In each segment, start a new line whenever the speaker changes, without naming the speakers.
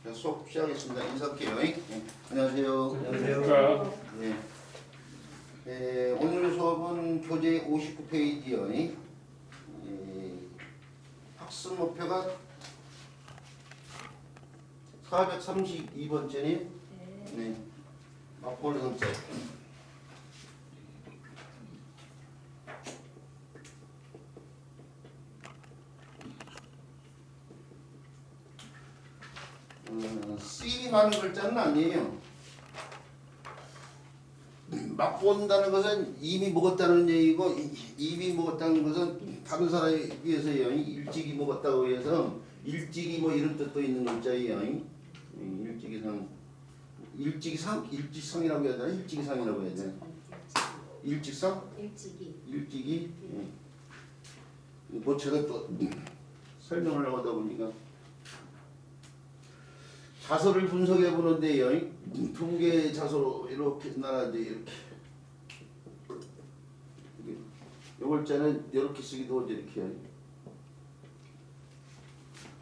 자, 수업 시작하겠습니다. 인사할게요. 네. 안녕하세요.
안녕하세요.
네. 오늘 수업은 교재 59페이지요. 학습 목표가 432번째니 네. 막볼 선택. C 많은 글자는 아니에요. 맛본다는 것은 이미 먹었다는 얘기고, 이미 먹었다는 것은 다른 사람에 비해서요. 일찍이 먹었다고 해서 일찍이 뭐 이런 뜻도 있는 글자예요. 일찍이상, 일찍상이라고 해야 되나? 일찍이상이라고 해야 되나? 일찍상? 일찍이. 뭐 제가 또 설명을 하다 보니까. 자서를 분석해 보는데요. 두 개의 자서로 이렇게 나란히 이렇게. 요 글자는 이렇게 쓰기도 하죠. 이렇게.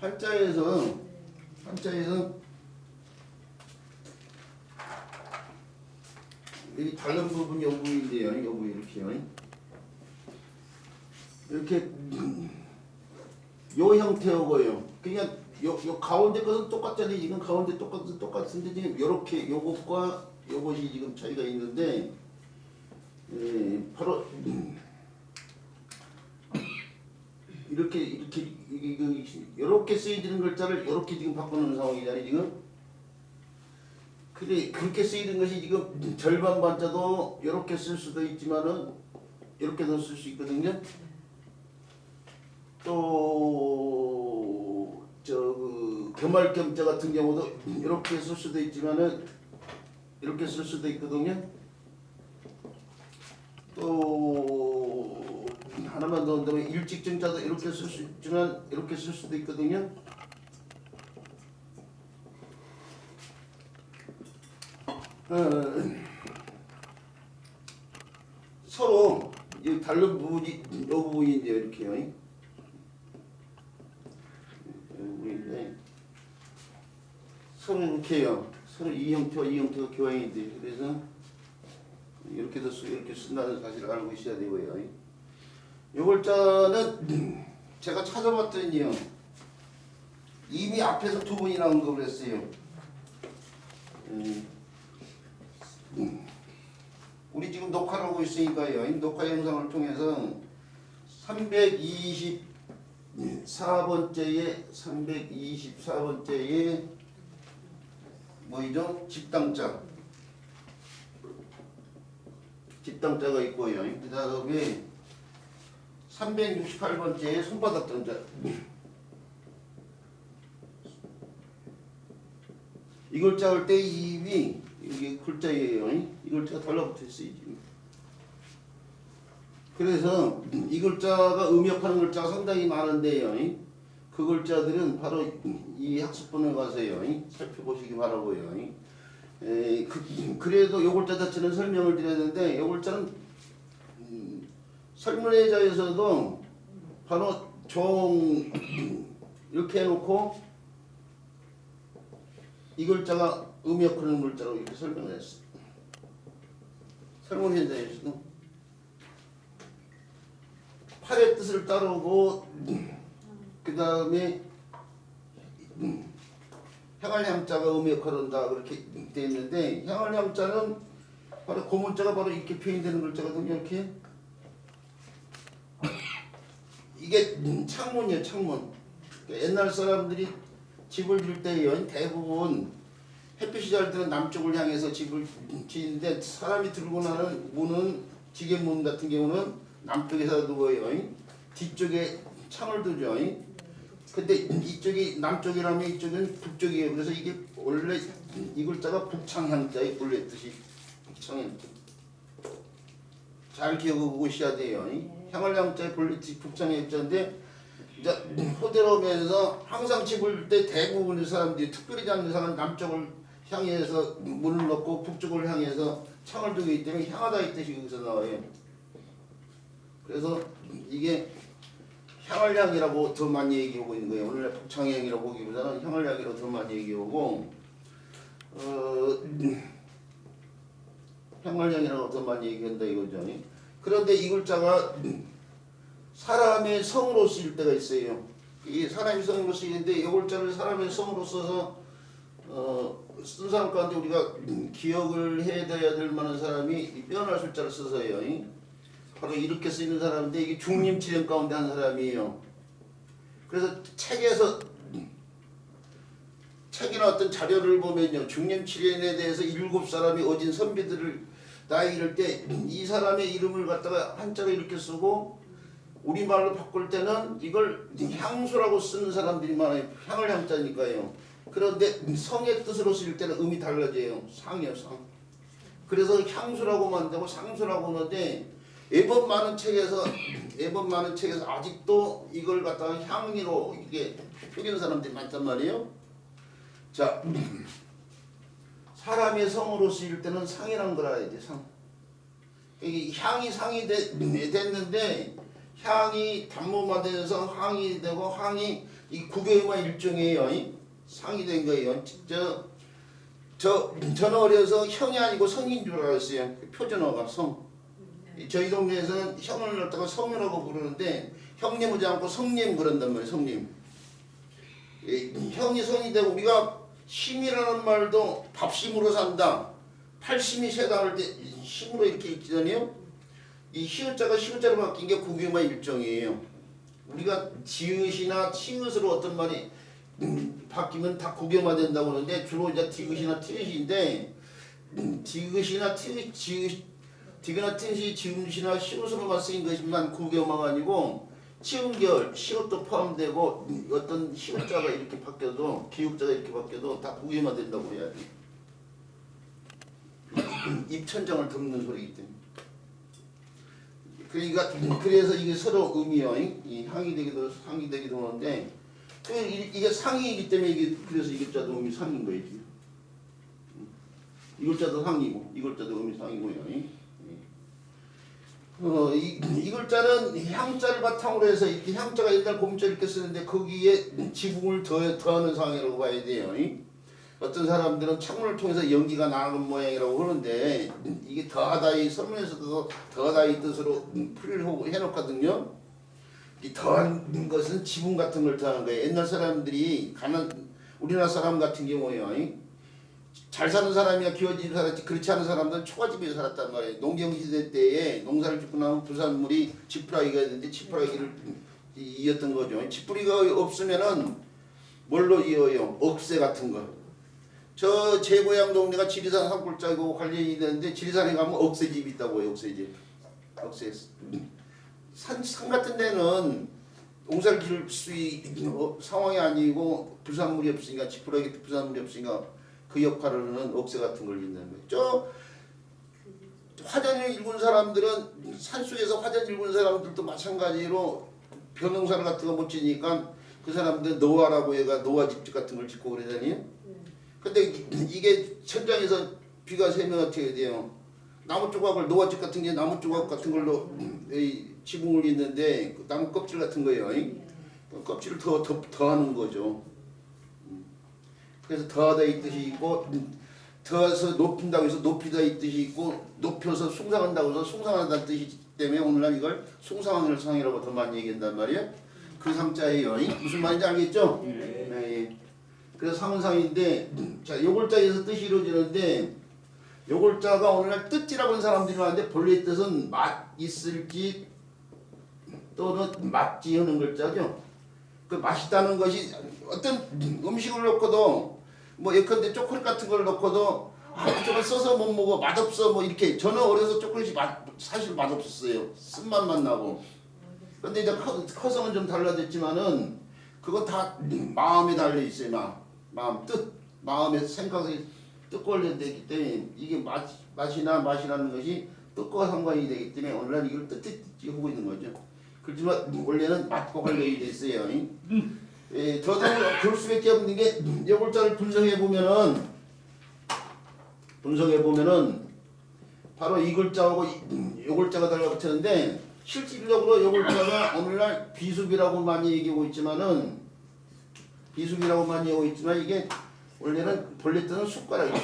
한자에서 이 다른 부분이 요 부분인데요. 요 부분 이렇게요. 이렇게 요 형태고요. 그냥 요 가운데 것은 똑같잖아요. 이건 가운데 똑같은데 지금 요렇게 요것과 요것이 지금 차이가 있는데 바로 이렇게 쓰여지는 글자를 이렇게 지금 바꾸는 상황이잖아요. 지금 근데 그렇게 쓰이는 것이 지금 절반 반자도 이렇게 쓸 수도 있지만은 이렇게도 쓸 수 있거든요. 또 그 겸할겸자 같은 경우도 이렇게 쓸 수도 있지만은 이렇게 쓸 수도 있거든요. 또 하나만 더 한다면 일직증자도 이렇게 쓸 수 있지만 이렇게 쓸 수도 있거든요. 서로 이 다른 부분이 이 부분인데요. 이렇게요. 서로 이렇게요. 서로 이 형태와 이 형태가 교환이 돼요. 그래서 이렇게도 이렇게 쓴다는 사실을 알고 있어야 되고요. 이 글자는 제가 찾아봤더니요. 이미 앞에서 두 번이 나온 거 그랬어요. 우리 지금 녹화를 하고 있으니까요. 녹화 영상을 통해서 324번째에 뭐이죠? 집당자가 있고요. 그 다음에 368번째에 손바닥 등자. 이 글자 할 때 이미 이게 글자예요. 이 글자가 달라붙어 있어요. 지금. 그래서 이 글자가 음역하는 글자가 상당히 많은데요. 그 글자들은 바로 이 학습본에 가서요. 살펴보시기 바라고요. 그래도 이 글자 자체는 설명을 드려야 되는데 이 글자는 설문의자에서도 바로 종 이렇게 해놓고 이 글자가 음역하는 글자라고 이렇게 설명을 했어요. 설문의자에서도 팔의 뜻을 따르고 그 다음에 향할 향자가 음역하는다 그렇게 되어 있는데 향할 향자는 바로 고문자가 바로 이렇게 표현되는 글자거든요. 이렇게 이게 창문이에요. 창문. 옛날 사람들이 집을 질 때요 대부분 햇빛이 잘 때는 남쪽을 향해서 집을 지는데 사람이 들고 나는 문은 지게문 같은 경우는 남쪽에서 두고요. 뒤쪽에 창을 두죠. 근데 이쪽이 남쪽이라면 이쪽은 북쪽이에요. 그래서 이게 원래 이 글자가 북창향자의 본래 뜻이 북창향자. 잘 기억하고 오셔야 돼요. 향할 향자의 본래 뜻이 북창향자인데 이제 호대로면서 항상 집을 때 대부분의 사람들이 특별히 잡는 사람은 남쪽을 향해서 문을 넣고 북쪽을 향해서 창을 두고 있기 때문에 향하다 이 뜻이 여기서 나와요. 그래서 이게 향을 향이라고 더 많이 얘기하고 있는 거예요. 오늘 복창향이라고 보기보다는 향을 향이라고 더 많이 얘기하고 향을 향이라고 더 많이 얘기한다 이거죠. 그런데 이 글자가 사람의 성으로 쓰일 때가 있어요. 이 사람의 성으로 쓰이는데 이 글자를 사람의 성으로 써서 쓴 사람 가운데 우리가 기억을 해둬야 될 만한 사람이 뼈날 숫자를 써서요. 바로 이렇게 쓰이는 사람인데 이게 중림칠연 가운데 한 사람이에요. 그래서 책이나 어떤 자료를 보면요, 중림칠연에 대해서 7사람이 어진 선비들을 나이 이럴 때 이 사람의 이름을 갖다가 한자로 이렇게 쓰고 우리말로 바꿀 때는 이걸 향수라고 쓰는 사람들이 많아요. 향을 향자니까요. 그런데 성의 뜻으로 쓸 때는 음이 달라져요. 상이요, 상. 그래서 향수라고만 되고 상수라고 하는데 애법 많은 책에서 아직도 이걸 갖다가 향리로 이게 표기하는 사람들이 많단 말이에요. 자, 사람의 성으로 쓰일 때는 상이란 걸 알아야 돼. 상. 이게 향이 상이 됐는데 향이 단모화돼서 항이 되고 항이 이 국어의만 일종이에요. 상이 된 거예요. 저는 어려서 형이 아니고 성인 줄 알았어요. 표준어가 성. 저희 동네에서는 형을 갖다가 성이라고 부르는데 형님이지 않고 성님 그런단 말이에요. 성님. 형이 성이 되고 우리가 힘이라는 말도 밥심으로 산다. 팔심이 세다 할 때 힘으로 이렇게 읽잖아요. 이 히읗자가 시옷자로 바뀐 게 국유만 일종이에요. 우리가 지읒이나 티읒으로 어떤 말이 바뀌면 다 국유만 된다고 하는데 주로 이제 디귿이나 티읒인데 디귿이나 티읒이 지읒이나 시옷으로만 쓰인 것이만 국유만 아니고 치음결, 시옷도 포함되고 어떤 히읗자가 이렇게 바뀌어도 기역자가 이렇게 바뀌어도 다 국유만 된다고 해야 돼. 입천장을 덮는 소리이기 때문에. 그러니까 그래서 이게 서로 의미요. 이 향이 되기도 상이 되기도 하는데 이게 상이기 때문에 이게 그래서 이 글자도 의미 상인 거예요. 이 글자도 상이고 이 글자도 의미 상이고요. 이 글자는 향자를 바탕으로 해서 이렇게 향자가 옛날 곰자 이렇게 쓰는데 거기에 지붕을 더하는 상이라고 봐야 돼요. 어떤 사람들은 창문을 통해서 연기가 나는 모양이라고 하는데 이게 더하다 이 설문에서도 더하다 이 뜻으로 풀이를 해놓거든요. 이 더한 것은 지붕 같은 걸 더하는 거예요. 옛날 사람들이 우리나라 사람 같은 경우에요. 잘 사는 사람이야 기어진 살았지 그렇지 않은 사람들은 초가집에서 살았단 말이에요. 농경시대 때에 농사를 짓고 나면 부산물이 지푸라기가 있는데 지푸라기를 이었던 거죠. 지푸리가 없으면은 뭘로 이어요? 억새 같은 거. 제 고향 동네가 지리산 산골짜기고 관련이 되는데 지리산에 가면 억새집이 있다고 해요. 억새집. 억새. 산 같은 데는 농사를 기를 수 있는 상황이 아니고 부산물이 없으니까 지푸라기 부산물이 없으니까 그 역할을 하는 억새 같은 걸 있는 거예요. 저 화전을 읽은 사람들은 산속에서 화전 읽은 사람들도 마찬가지로 벼농사를 같은 거 못 지니까 그 사람들 노아라고 해가 노아 집집 같은 걸 짓고 그러잖아요. 근데 이게 천장에서 비가 새면 어떻게 돼요? 나무 조각을 노아집 같은 게 나무 조각 같은 걸로 지붕을 있는데 그 나무 껍질 같은 거예요. 껍질을 더하는 거죠. 그래서 더하다 이 뜻이 있고 더해서 높인다고 해서 높이다 이 뜻이 있고 높여서 숭상한다고 해서 숭상한다는 뜻이기 때문에 오늘날 이걸 숭상을 상이라고 더 많이 얘기한단 말이에요. 그 상자예요. 무슨 말인지 알겠죠? 네. 그래서 상은상인데 자, 요 글자에서 뜻이 이루어지는데 요 글자가 오늘날 뜻지라고 하는 사람들이 많은데 본래 뜻은 맛있을지 또는 맛지 하는 글자죠. 그 맛있다는 것이 어떤 음식을 넣고도 뭐 예컨대 초콜릿 같은 걸 넣고도 저걸 써서 못 먹어 맛없어 뭐 이렇게 저는 어려서 초콜릿이 사실 맛없었어요. 쓴맛만 나고. 근데 이제 커서는 좀 달라졌지만은 그거 다 마음에 달려 있어요. 마음 뜻 마음의 생각이 뜻과 관련되기 때문에 이게 맛이라는 것이 뜻과 상관이 되기 때문에 오늘날 이걸 뜻이 하고 있는 거죠. 그렇지만 원래는 맛과 관련이 돼 있어요. 저도 그럴 수밖에 없는 게 이 글자를 분석해 보면은 바로 이 글자하고 이 글자가 달라붙었는데 실질적으로 요 글자가 오늘날 비수기라고 많이 얘기하고 있지만은 이게 원래는 본래 뜻은 숟가락이에요.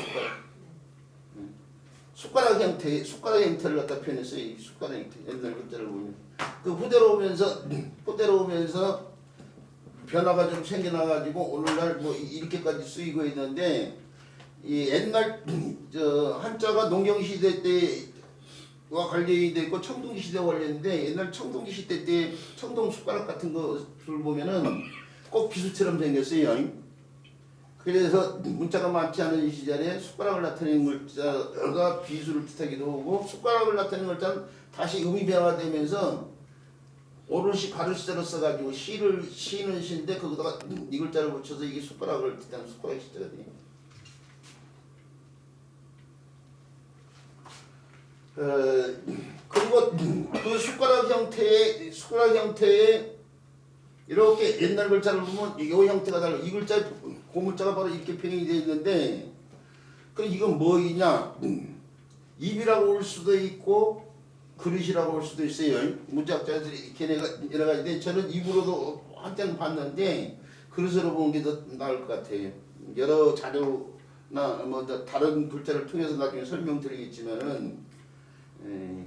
숟가락 형태를 갖다 표현했어요. 이 숟가락 형태 옛날 글자를 보면 그 후대로 오면서 변화가 좀 생겨나가지고 오늘날 뭐 이렇게까지 쓰이고 있는데 이 옛날 저 한자가 농경시대 때와 관련이 돼 있고 청동기 시대와 관련인데 옛날 청동기 시대 때 청동 숟가락 같은 것을 보면은 꼭 비수처럼 생겼어요. 그래서 문자가 많지 않은 이 시절에 숟가락을 나타내는 글자가 비수를 뜻하기도 하고 숟가락을 나타내는 글자는 다시 음이 변화되면서 오롯이 가르시자로 써가지고 시는 시인데 거기다가 이 글자를 붙여서 이게 숟가락을 뜻하는 숟가락 시자가 돼요. 그리고 그 숟가락 형태의 이렇게 옛날 글자를 보면 이 형태가 달라. 이 글자 고문자가 바로 이렇게 표현이 되어 있는데 그럼 이건 뭐이냐? 입이라고 올 수도 있고 그릇이라고 올 수도 있어요. 문자학자들이 걔네가 여러 가지인데 저는 입으로도 한때는 봤는데 그릇으로 보는 게 더 나을 것 같아요. 여러 자료나 뭐 다른 글자를 통해서 나중에 설명드리겠지만은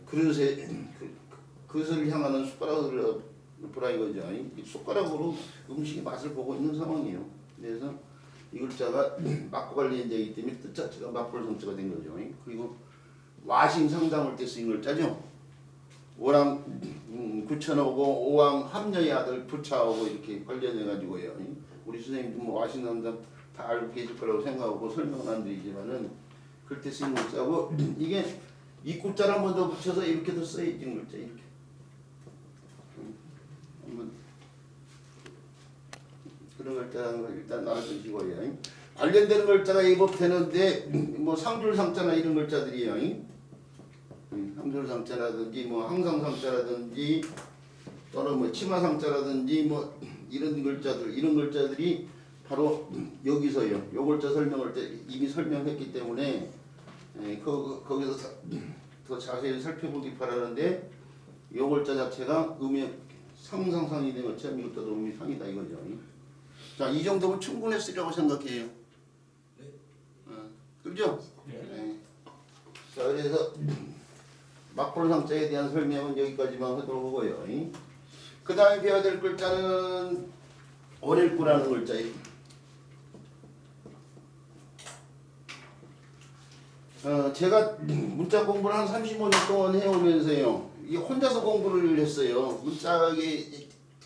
그릇을 향하는 숟가락을 보라 이거죠. 숟가락으로 음식의 맛을 보고 있는 상황이에요. 그래서 이 글자가 맛과 관련되기 때문에 뜻 자체가 맛볼 성자가 된 거죠. 그리고 와싱 상담할 때 쓰인 글자죠. 오랑 구천하고 오왕 함녀의 아들 부차하고 이렇게 관련해 가지고요. 우리 선생님도 뭐 와싱 상담 다 알고 계실 거라고 생각하고 설명은 안 드리지만은 그때 쓰인 글자고 이게 이 구자를 한 번 더 붙여서 이렇게도 써있는 글자 이렇게. 그런 글자라는 걸 일단 알아두시고요. 관련되는 글자가 예법되는데 뭐 상줄상자나 이런 글자들이에요. 상줄상자라든지 뭐 항상상자라든지 또는 뭐 치마상자라든지 뭐 이런 글자들이 바로 여기서요. 요 글자 설명할 때 이미 설명했기 때문에 거기서 더 자세히 살펴보기 바라는데 요 글자 자체가 음의 상상상이 된 것처럼 이것도 음의 상이다 이거죠. 자, 이 정도면 충분했으리라고 생각해요.
네.
그죠?
네.
자, 그래서 막볼상자에 대한 설명은 여기까지만 하도록 하고요. 그 다음에 배워야 될 글자는 어릴구라는 글자예요. 제가 문자 공부를 한 35년 동안 해오면서요. 이게 혼자서 공부를 했어요. 문자에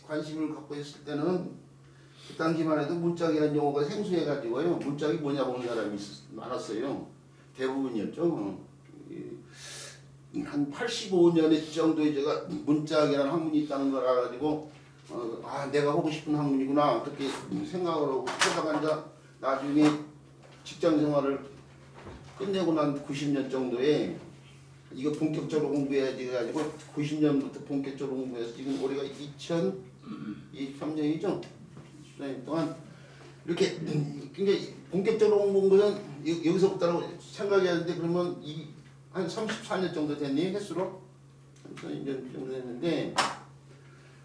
관심을 갖고 있을 때는 그 당시만 해도 문짝이라는 용어가 생소해가지고요. 문짝이 뭐냐고 하는 사람이 많았어요. 대부분이었죠. 한 85년 정도에 제가 문짝이라는 학문이 있다는 걸 알아가지고 내가 하고 싶은 학문이구나 그렇게 생각을 하고 하다가 나중에 직장 생활을 끝내고 난 90년 정도에 이거 본격적으로 공부해야지 해가지고 90년부터 본격적으로 공부해서 지금 올해가 2023년이죠. 14년 동안 이렇게 굉장히 본격적으로 공부한 것은 여기서부터라고 생각이 하는데 그러면 한 34년 정도 됐니 횟수로? 34년 정도 됐는데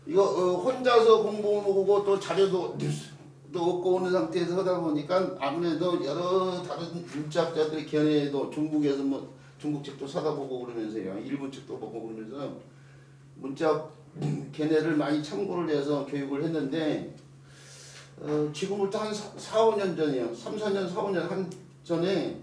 이거 혼자서 공부하고 또 자료도 얻고 오는 상태에서 하다 보니까 아무래도 여러 다른 문자학자들의 견해도 중국에서 뭐 중국 책도 사다 보고 그러면서요. 일본 책도 보고 그러면서 문자 견해를 많이 참고를 해서 교육을 했는데 지금부터 한 4, 5년 전이에요. 3, 4년, 4, 5년 한 전에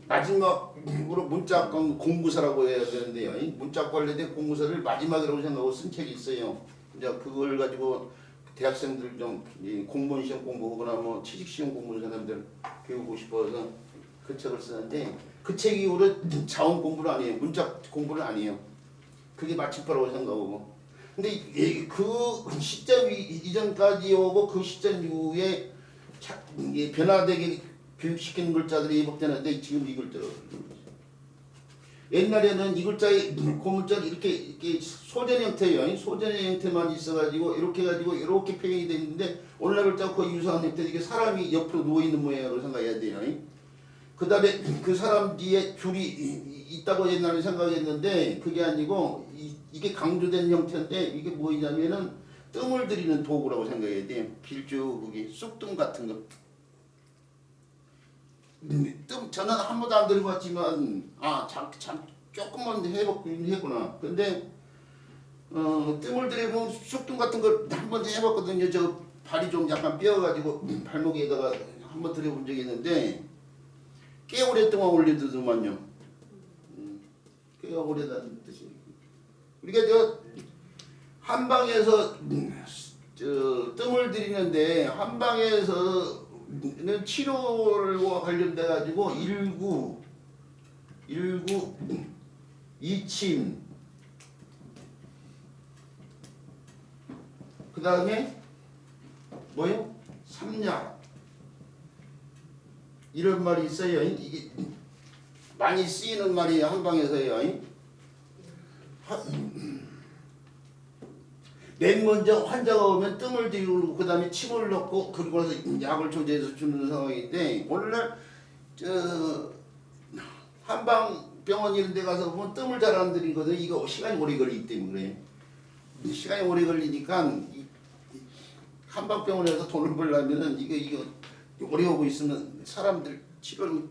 마지막으로 문자권 공부서라고 해야 되는데요. 이 문자 관련된 공부서를 마지막이라고 생각하고 쓴 책이 있어요. 이제 그걸 가지고 대학생들 좀 공무원 시험 공부하거나 뭐 취직 시험 공부하는 사람들 배우고 싶어서 그 책을 쓰는데 그 책이 오히려 자원 공부는 아니에요. 문자 공부는 아니에요. 그게 마침표라고 생각하고. 근데 그 시점 이전까지 오고 그 시점 이후에 변화되게 교육시키는 글자들이 예법되는데 지금 이 글자로 옛날에는 이 글자의 고문자를 이렇게 소전 형태예요. 소전 형태만 있어가지고 이렇게 해가지고 이렇게 표현이 되어 있는데 오늘날 글자가 거의 유사한 형태 이게 사람이 옆으로 누워 있는 모양으로 생각해야 돼요. 그다음에 그 사람 뒤에 줄이 있다고 옛날에 생각했는데 그게 아니고 이게 강조된 형태인데 이게 뭐냐면은 뜸을 들이는 도구라고 생각해야 돼. 길쭉이 쑥뜸 같은 거. 뜸 저는 한 번도 안 들어봤지만 참 조금만 해봤긴 했구나. 근데 뜸을 들이면 쑥뜸 같은 걸 한 번 해봤거든요. 저 발이 좀 약간 삐어가지고 발목에다가 한 번 들여본 적이 있는데 꽤 오랫동안 올리더만요. 꽤 오래다는 뜻이. 우리가 저 한방에서 저 뜸을 들이는데 한방에서는 치료와 관련돼 가지고 19 이침 그 다음에 뭐요? 삼약 이런 말이 있어요. 이게 많이 쓰이는 말이에요. 한방에서요. 맨 먼저 환자가 오면 뜸을 들이고 그 다음에 침을 넣고 그리고 나서 약을 조제해서 주는 상황인데 오늘날 저 한방병원 이런 데 가서 보면 뜸을 잘 안 들이거든. 이거 시간이 오래 걸리기 때문에 그래. 시간이 오래 걸리니까 한방병원에서 돈을 벌려면은 이거 오래 오고 있으면 사람들 치료를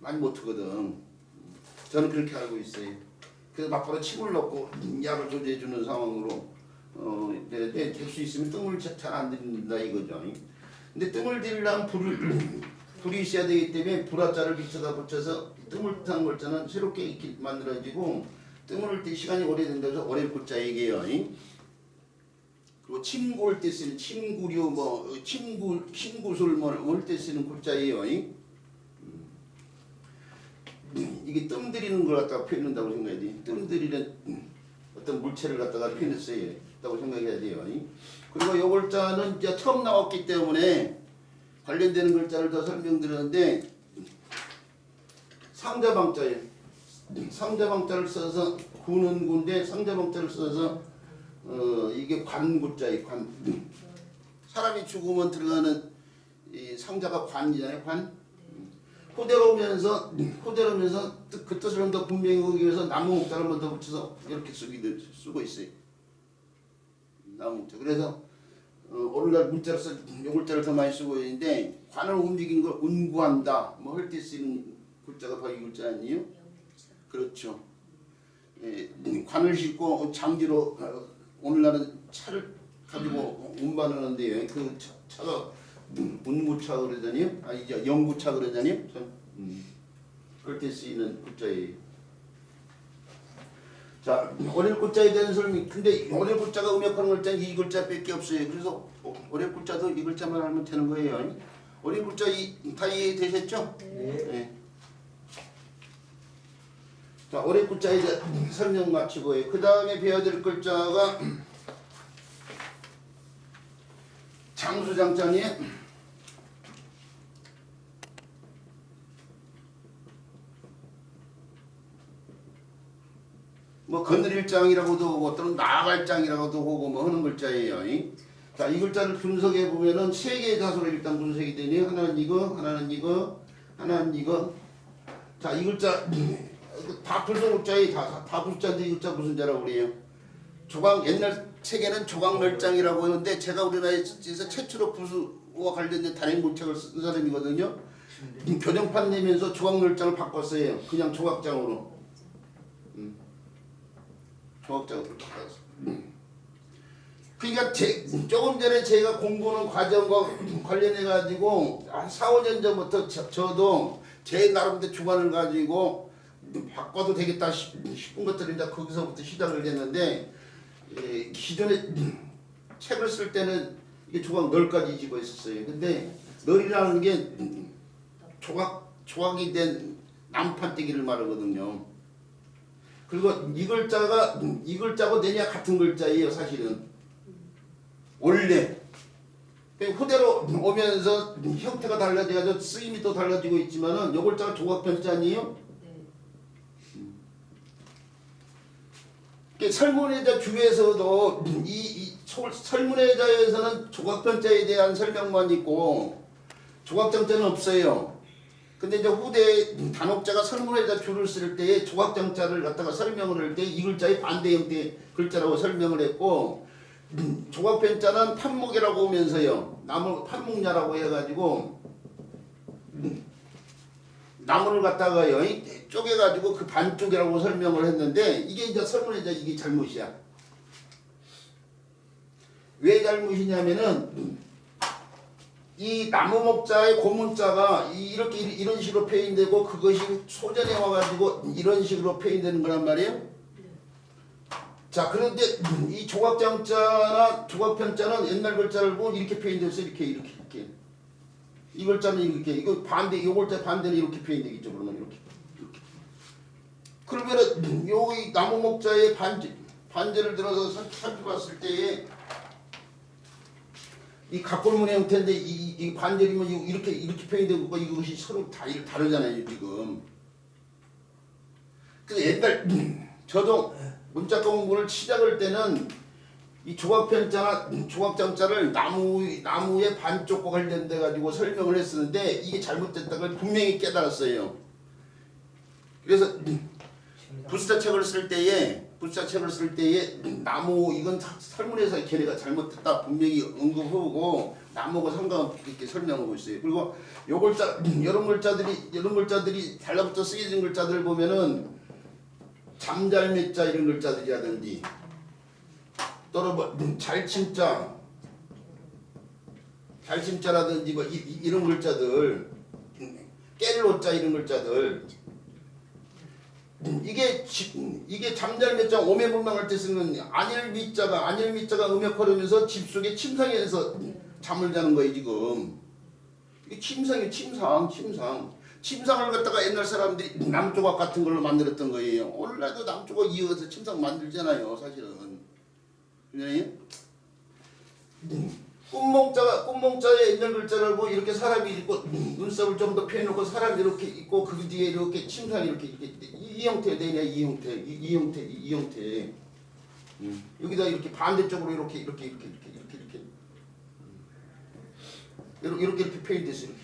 많이 못하거든. 저는 그렇게 알고 있어요. 그래서 막바로 침을 넣고 약을 조제해 주는 상황으로 될 수 있으면 뜸을 잘 안 들인다 이거죠. 근데 뜸을 들이려면 불이 있어야 되기 때문에 불화자를 밑에다 붙여서 뜸을 탄 글자는 새롭게 이렇게 만들어지고 뜸을 때 시간이 오래된다고 오래 붙자 얘기해요. 그리고 침구할 때 쓰는 침구류 침구술 올 때 쓰는 글자예요. 이게 뜸 들이는 걸 갖다가 표현한다고 생각해야 돼. 뜸 들이는 어떤 물체를 갖다가 표현했다고 생각해야 돼요. 그리고 이 글자는 이제 처음 나왔기 때문에 관련되는 글자를 더 설명드렸는데 상자방자예요. 상자방자를 써서 구는 군데 상자방자를 써서 이게 관구자예요. 관. 사람이 죽으면 들어가는 이 상자가 관이잖아요. 관. 호대로면서 그 뜻을 더 분명히 하기 위해서 나무 목자를 한번 더 붙여서 이렇게 쓰고 있어요. 나무 목자. 그래서 오늘날 문자로 이 글자를 더 많이 쓰고 있는데 관을 움직이는 걸 운구한다. 뭐 할 때 쓰는 글자가 바로 이 글자 아니에요? 그렇죠. 관을 싣고 장지로 오늘날은 차를 가지고 운반하는데요. 그 차가 운구차 그러잖아요. 이제 영구차 그러잖아요. 그럴 때 쓰이는 글자예요. 자, 어릴 글자에 대한 설명. 근데 어릴 글자가 음역하는 글자는 이 글자밖에 없어요. 그래서 어릴 글자도 이 글자만 알면 되는 거예요. 어릴 글자 다 이해되셨죠? 네. 자, 어릴 글자에 대한 설명 마치고요. 그 다음에 배워야 될 글자가 장수장자니에요. 뭐 거느릴장이라고도 하고 또는 나갈장이라고도 하고 뭐 하는 글자예요. 자, 이 글자를 분석해 보면은 세 개의 자소로 일단 분석이 되네요. 하나는 이거, 하나는 이거, 하나는 이거. 자, 이 글자 다 불소 글자에 다 불자인데 이 글자 무슨 자라고 그래요? 조각 옛날 책에는 조각멸장이라고 하는데 제가 우리나라에서 최초로 부수와 관련된 단행 문책을 쓴 사람이거든요. 교정판 내면서 조각멸장을 바꿨어요. 그냥 조각장으로. 조각장으로 바꿨어요. 그러니까 조금 전에 제가 공부하는 과정과 관련해 가지고 한 4, 5년 전부터 저도 제 나름대로 주관을 가지고 바꿔도 되겠다 싶은 것들이 이제 거기서부터 시작을 했는데 기존에 책을 쓸 때는 이게 조각 널까지 집어 있었어요. 근데 널이라는 게 조각이 된 남판대기를 말하거든요. 그리고 이 글자고 내냐 같은 글자예요. 사실은 원래 후대로 오면서 형태가 달라져가지고 쓰임이 또 달라지고 있지만은 이 글자가 조각편자 아니에요? 설문의자 중에서도 이 설문의자에서는 조각편자에 대한 설명만 있고 조각장자는 없어요. 근데 이제 후대 단옥자가 설문에다 줄을 쓸 때에 조각장자를 갖다가 설명을 할 때 이 글자의 반대 형태의 글자라고 설명을 했고 조각편자는 판목이라고 하면서요. 나무 판목냐라고 해가지고 나무를 갖다가요 쪼개가지고 그 반쪽이라고 설명을 했는데 이게 이제 설문에다 이게 잘못이야. 왜 잘못이냐면은 이 나무목자의 고문자가 이렇게 이런 식으로 표현되고 그것이 소전에 와가지고 이런 식으로 표현되는 거란 말이에요. 자 그런데 이 조각장자나 조각편자는 옛날 글자를 보면 이렇게 표현돼서 이렇게 이 글자는 이렇게 이거 반대 이 글자 반대는 이렇게 표현되겠죠. 그러면 이렇게 그러면은 여기 나무목자의 반제를 들어서 살펴봤을 때에 이 각골문의 형태인데 이 반절이면 이렇게 표현되고 이것이 서로 다 다르잖아요 지금. 그래서 옛날 저도 문자 공부를 시작할 때는 이 조각편자나 조각장자를 나무의 반쪽과 관련돼 가지고 설명을 했었는데 이게 잘못됐다는 걸 분명히 깨달았어요. 그래서 불사책을 쓸 때에 나무 이건 설문에서 걔네가 잘못됐다 분명히 언급하고 나무가 상관없게 이렇게 설명하고 있어요. 그리고 요 글자 이런 글자들이 달라붙어 쓰여진 글자들 보면은 잠잘매자 이런 글자들이라든지 또는 뭐 잘침자라든지 뭐 이런 글자들 깰로자 이런 글자들 이게 잠잘매자 오매불망할 때 쓰는 안일미자가 음역하려면서 집 속에 침상에서 잠을 자는 거예요 지금. 이게 침상을 갖다가 옛날 사람들이 남조각 같은 걸로 만들었던 거예요. 오늘날도 남조각 이어서 침상 만들잖아요 사실은. 그냥 꿈몽자의 옛날 글자라고 이렇게 사람이 있고 눈썹을 좀 더 펴놓고 사람이 이렇게 있고 그 뒤에 이렇게 침상이 이렇게 이 형태 되냐 이 형태 여기다 이렇게 반대쪽으로 이렇게 표현됐어 이렇게.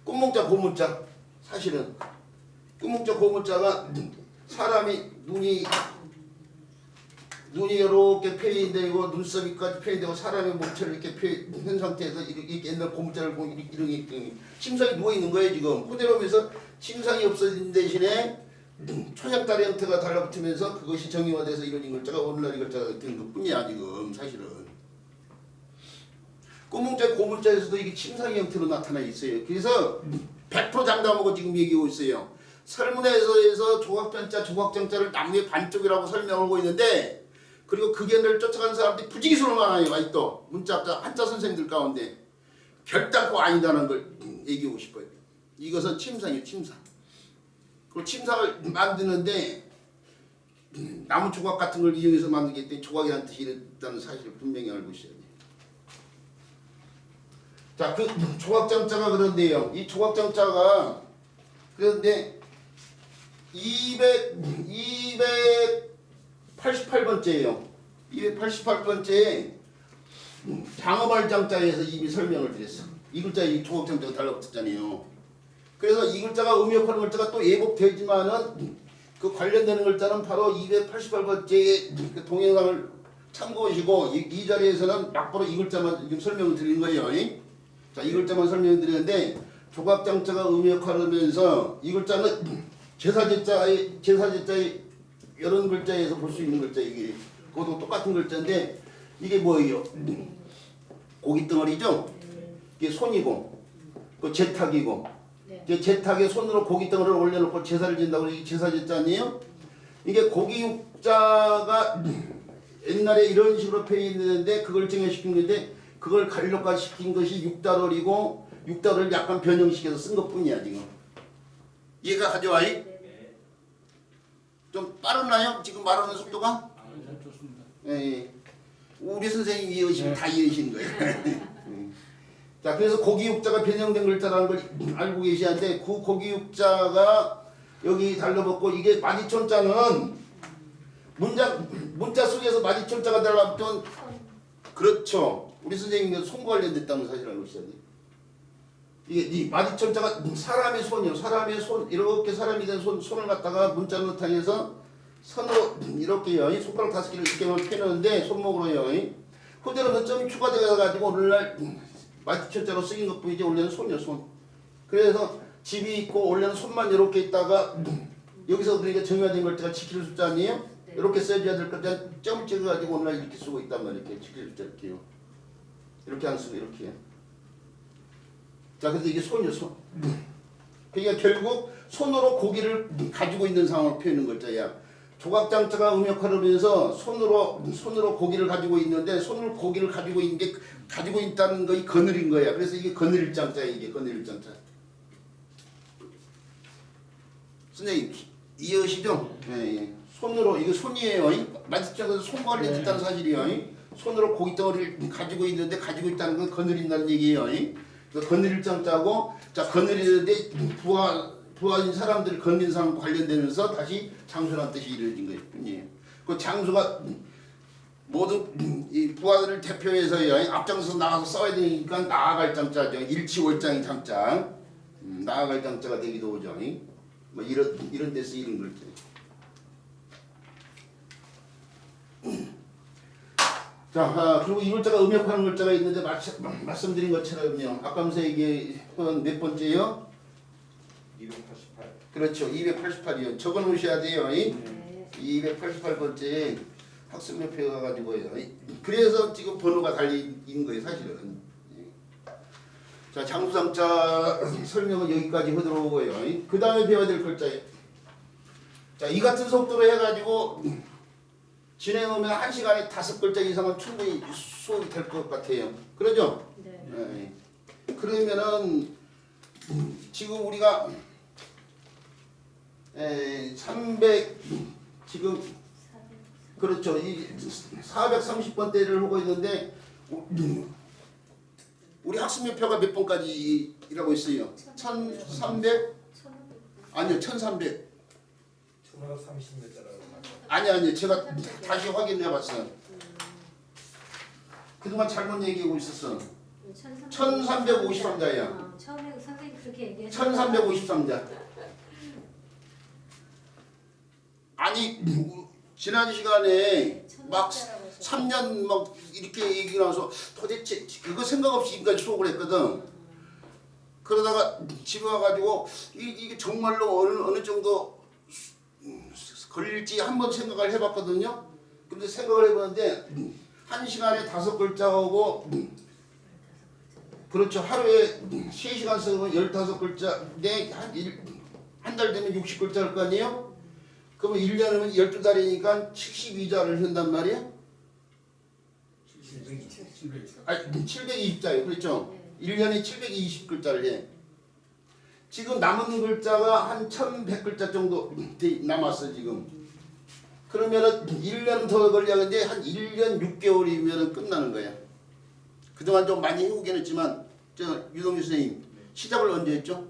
꿈몽자 고문자 사실은 꿈몽자 고문자가 사람이 눈이 이렇게 표현되고 눈썹이까지 표현되고 사람의 몸처럼 이렇게 표현된 상태에서 이렇게 옛날 고문자를 보면 이렇게 침상이 누워 있는 거예요 지금. 그대로 하면서 침상이 없어진 대신에 초장다리 형태가 달라붙으면서 그것이 정의화돼서 이루어진 글자가 오늘날 이 글자가 된 것뿐이야 지금 사실은. 꿈몽자 고문자에서도 이게 침상의 형태로 나타나 있어요. 그래서 100% 장담하고 지금 얘기하고 있어요. 설문에서 조각편자, 조각장자를 나무의 반쪽이라고 설명하고 있는데 그리고 극연을 쫓아간 사람들이 부지기수로 많아요. 아직도 문자학자 한자 선생님들 가운데 결단코 아니다는 걸 얘기하고 싶어요. 이것은 침상이에요. 침상. 그 침상을 만드는데 나무 조각 같은 걸 이용해서 만들기 때문에 조각이라는 뜻이 있다는 사실을 분명히 알고 있어야 돼요. 자, 그 조각장자가 그런데요. 이 조각장자가 그런데 288번째예요. 288번째에 장어발장자에서 이미 설명을 드렸어. 이 글자에 이 조각장자가 달라붙었잖아요. 그래서 이 글자가 음역하는 글자가 또 예복되지만은 그 관련되는 글자는 바로 288번째의 그 동영상을 참고하시고 이 자리에서는 막바로 이 글자만 지금 설명을 드리는 거예요. 자, 이 글자만 설명을 드리는데 조각장자가 음역하면서 이 글자는 제사제자의 이런 글자에서 볼 수 있는 글자 이게 그것도 똑같은 글자인데 이게 뭐예요? 고깃덩어리죠? 이게 손이고 그 제탁이고 이게 제탁에 손으로 고깃덩어리를 올려놓고 제사를 진다고 이게 제사제자 아니에요? 이게 고기육자가 옛날에 이런 식으로 표현했는데 그걸 정해시킨 건데 그걸 간략화시킨 것이 육달월이고 육달월을 약간 변형시켜서 쓴 것뿐이야 지금. 이해가 가죠? 좀 빠르나요? 지금 말하는 속도가?
네, 좋습니다.
예. 우리 선생님 이해하시면 다 이해하시는 거예요. 자, 그래서 고기육자가 변형된 글자라는 걸 알고 계시는데 그 고기육자가 여기 달라붙고 이게 마디촌자는 문자 속에서 마디촌자가 달라붙은 그렇죠. 우리 선생님이 손과 관련됐다는 사실을 알고 계셔야 돼요. 이게 이 마디천자가 사람의 손이요. 사람의 손 이렇게 사람이 된 손을 갖다가 문자 노탕해서 선으로 이렇게요. 손가락 5개를 이렇게만 펴는데 손목으로요. 후대로는 점이 추가되어 가지고 오늘날 마디천자로 쓰인 것뿐이지 원래는 손이요 손. 그래서 집이 있고 원래는 손만 이렇게 있다가 여기서 그러니까 정해진 글자가 지킬 숫자 아니에요?
네.
이렇게 써줘야 될 글자 점 찍어가지고 오늘날 이렇게 쓰고 있단 말이에요. 이렇게 지킬 숫자 이렇게요. 이렇게 안 쓰고 이렇게. 자, 그래서 이게 손이요 손. 그러니까 결국 손으로 고기를 가지고 있는 상황을 표현하는 글자야. 조각장자가 음역화를 해서 손으로 고기를 가지고 있는데 손으로 고기를 가지고 있는 게 가지고 있다는 거이 거느린 거야. 그래서 이게 거느릴 장자야. 이게 거느릴 장자. 선생님 이해하시죠? 예, 예. 손으로 이거 손이에요. 마디장자에서 손 관련됐다는 사실이에요. 손으로 고기 덩어리를 가지고 있는데 가지고 있다는 건 거느린다는 얘기예요. 그래서 거느릴 장자고 자 거느리는데 부하인 사람들을 건진 상황과 관련되면서 다시 장수라는 뜻이 이루어진 거예요. 예. 그 장수가 모든 이 부하들을 대표해서 앞장서 나가서 싸워야 되니까 나아갈 장자죠. 일치월장의 장자. 나아갈 장자가 되기도 하죠. 뭐 이런 데서 이런 글자. 자, 그리고 이 글자가 음역하는 글자가 있는데 말씀드린 것처럼요. 아까면서 이게 몇 번째요?
288.
그렇죠. 288이요. 적어 놓으셔야 돼요.
네.
288번째 학습협회가 가가지고요. 그래서 지금 번호가 달린 거예요, 사실은. 자, 장수상자 설명은 여기까지 하도록 하고요. 그 다음에 배워야 될 글자예요. 자, 이 같은 속도로 해가지고 진행하면 1시간에 5글자 이상은 충분히 수업이 될 것 같아요. 그러죠?
네.
네. 그러면은 지금 우리가 300 지금 그렇죠. 이 430번대를 하고 있는데 우리 학습연표가 몇 번까지 이라고 있어요? 1300 아니요 1300
1530몇 자라고.
아니요 제가 다시 확인해 봤어요. 그동안 잘못 얘기하고 있었어. 1353자야.
처음에 선생님 그렇게 얘기했어요.
1353자. 아니 지난 시간에 막 3년 막 이렇게 얘기 나와서 도대체 이거 생각 없이 지금까지 수업을 했거든. 그러다가 집에 와가지고 이게 정말로 어느 정도 걸릴지 한번 생각을 해봤거든요. 근데 생각을 해봤는데 1시간에 5글자하고 그렇죠. 하루에 3시간 쓰면 15글자 한 달 되면 60글자 할 거 아니에요? 그러면 1년이면 12달이니까 72자를 한단 말이에요?
720.
아니 720자예요. 그렇죠? 1년에 720글자를 해. 지금 남은 글자가 한 1100글자 정도 남았어 지금. 그러면은 1년 더 걸려는데 한 1년 6개월이면 끝나는 거야. 그동안 좀 많이 해오긴 했지만 저 유동규 선생님 시작을 언제 했죠?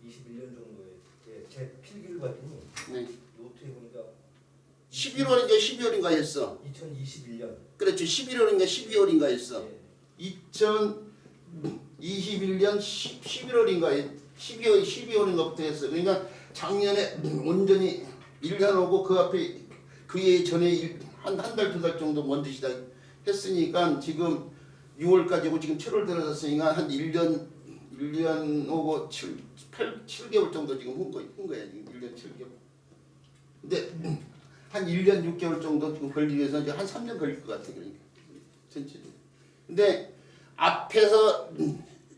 21년 정도에 제 필기를 봤더니
네.
노트에 보니까
11월인가 12월인가 했어.
2021년.
그렇죠. 11월인가 12월인가 했어.
예.
2021년 11월인가 12월인가부터 했어. 그러니까 작년에 온전히 1년 오고 그 앞에 그해 전에 한 달, 2달 정도 먼저 시작했으니까 지금 6월까지고 지금 7월 들어섰으니까 한 1년 오고 7개월 정도 지금 한 거야. 지금 1년 7개월. 근데 한 1년 6개월 정도 지금 걸리기 위해서 이제 한 3년 걸릴 것 같아. 그러니까 전체적으로. 근데 앞에서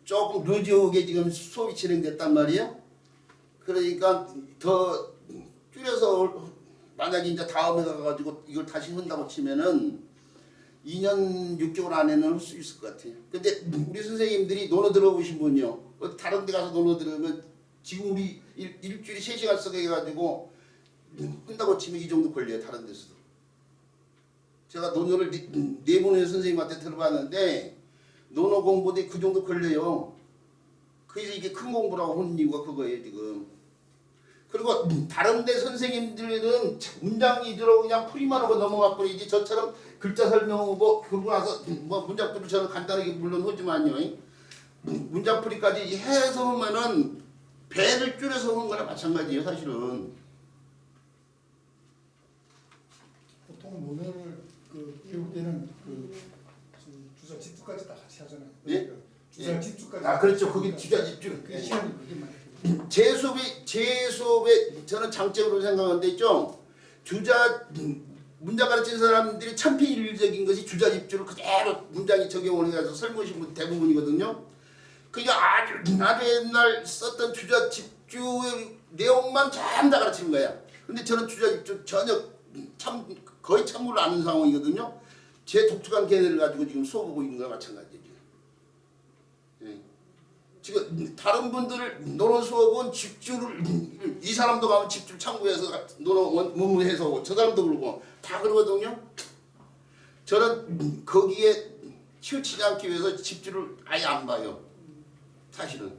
조금 늦어오게 지금 수업이 진행됐단 말이에요. 그러니까 더 줄여서 만약에 이제 다음에 가가지고 이걸 다시 한다고 치면은 2년 6개월 안에는 할 수 있을 것 같아요. 근데 우리 선생님들이 논어 들어보신 분요. 다른 데 가서 논어 들으면 지금 우리 일주일에 3시간 쓰게 해가지고 한다고 치면 이 정도 걸려요. 다른 데서도. 제가 논어를 4분의 선생님한테 들어봤는데 논어 공부도 그 정도 걸려요. 그래서 이게 큰 공부라고 하는 이유가 그거예요 지금. 그리고 다른 데 선생님들은 문장이 들어 그냥 풀이만 하고 넘어가 버리지 저처럼 글자 설명하고 그러고 나서 뭐 문장풀이 저는 간단하게 물론 하지만요. 문장풀이까지 해서 하면은 배를 줄여서 하는 거나 마찬가지예요 사실은.
보통 논어를 배울 때는 주자 집주까지 다 같이 하잖아요.
예?
그러니까 주자 집주까지.
아 그렇죠. 그게 주자 집중.
그 시간이 그게 많아요.
제 수업의 저는 장점으로 생각하는데 있죠. 문장 가르치는 사람들이 참 필연적인 것이 주자 집주를 그대로 문장에 적용을 해서 설명하신 분 대부분이거든요. 그러니까 아주 옛날 썼던 주자 집주의 내용만 전부 다 가르치는 거야. 근데 저는 주자 집주 전혀 거의 참고를 아는 상황이거든요. 제 독특한 개념을 가지고 지금 수업하고 있는 거랑 마찬가지죠. 예. 지금 다른 분들 논어 수업은 집주를 이 사람도 가면 집주 참고해서 논어 원문해서 오고 저 사람도 그러고 다 그러거든요. 저는 거기에 치우치지 않기 위해서 집주를 아예 안 봐요. 사실은.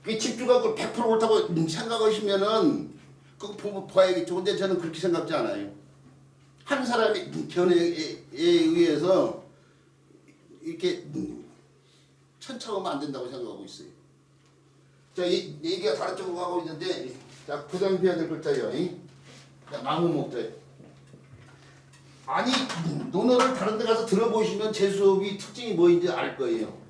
그 집주가 100% 옳다고 생각하시면은 그거 보고 봐야겠죠. 근데 저는 그렇게 생각지 않아요. 한 사람의 견해에 의해서 이렇게 천차하면 안 된다고 생각하고 있어요. 자, 이 얘기가 다른 쪽으로 가고 있는데, 자, 부담해야 될 글자예요. 자, 나무 목자예요. 아니, 논어를 다른 데 가서 들어보시면 제 수업이 특징이 뭐인지 알 거예요.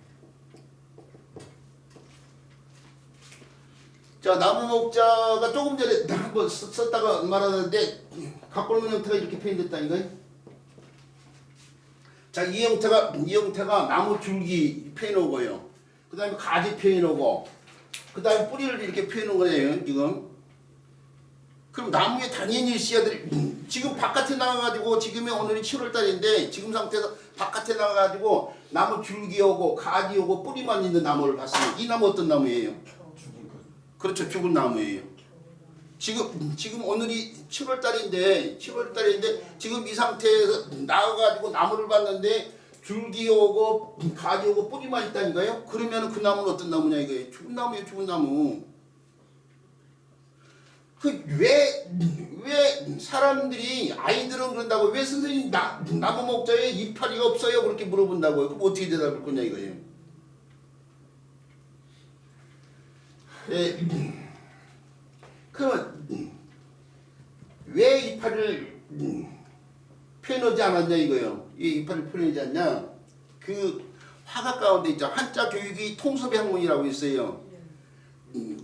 자, 나무 목자가 조금 전에 한번 썼다가 말하는데, 갖고 오는 형태가 이렇게 표현됐다니까요. 자, 이 형태가 나무 줄기 표현하고요. 그 다음에 가지 표현하고, 그 다음에 뿌리를 이렇게 표현한 거예요, 지금. 그럼 나무에 당연히 씨앗들이, 지금 바깥에 나가가지고, 지금이 오늘이 7월달인데, 지금 상태에서 바깥에 나가가지고, 나무 줄기 오고, 가지 오고, 뿌리만 있는 나무를 봤어요. 이 나무 어떤 나무예요?
죽은 것.
그렇죠, 죽은 나무예요. 지금 오늘이 7월달인데 지금 이 상태에서 나와가지고 나무를 봤는데 줄기 오고 가지 오고 뿌리만 있다니까요. 그러면 그 나무는 어떤 나무냐 이거예요. 죽은 나무예요, 죽은 나무. 왜 사람들이 아이들은 그런다고 왜 선생님 나무 목자에 이파리가 없어요 그렇게 물어본다고요. 그럼 어떻게 대답할 거냐 이거예요. 그러면 왜 이파리를 표현하지 않았냐 이거예요. 이 이파리를 표현하지 않냐. 그 화가 가운데 있죠. 한자 교육이 통섭의 학문이라고 있어요.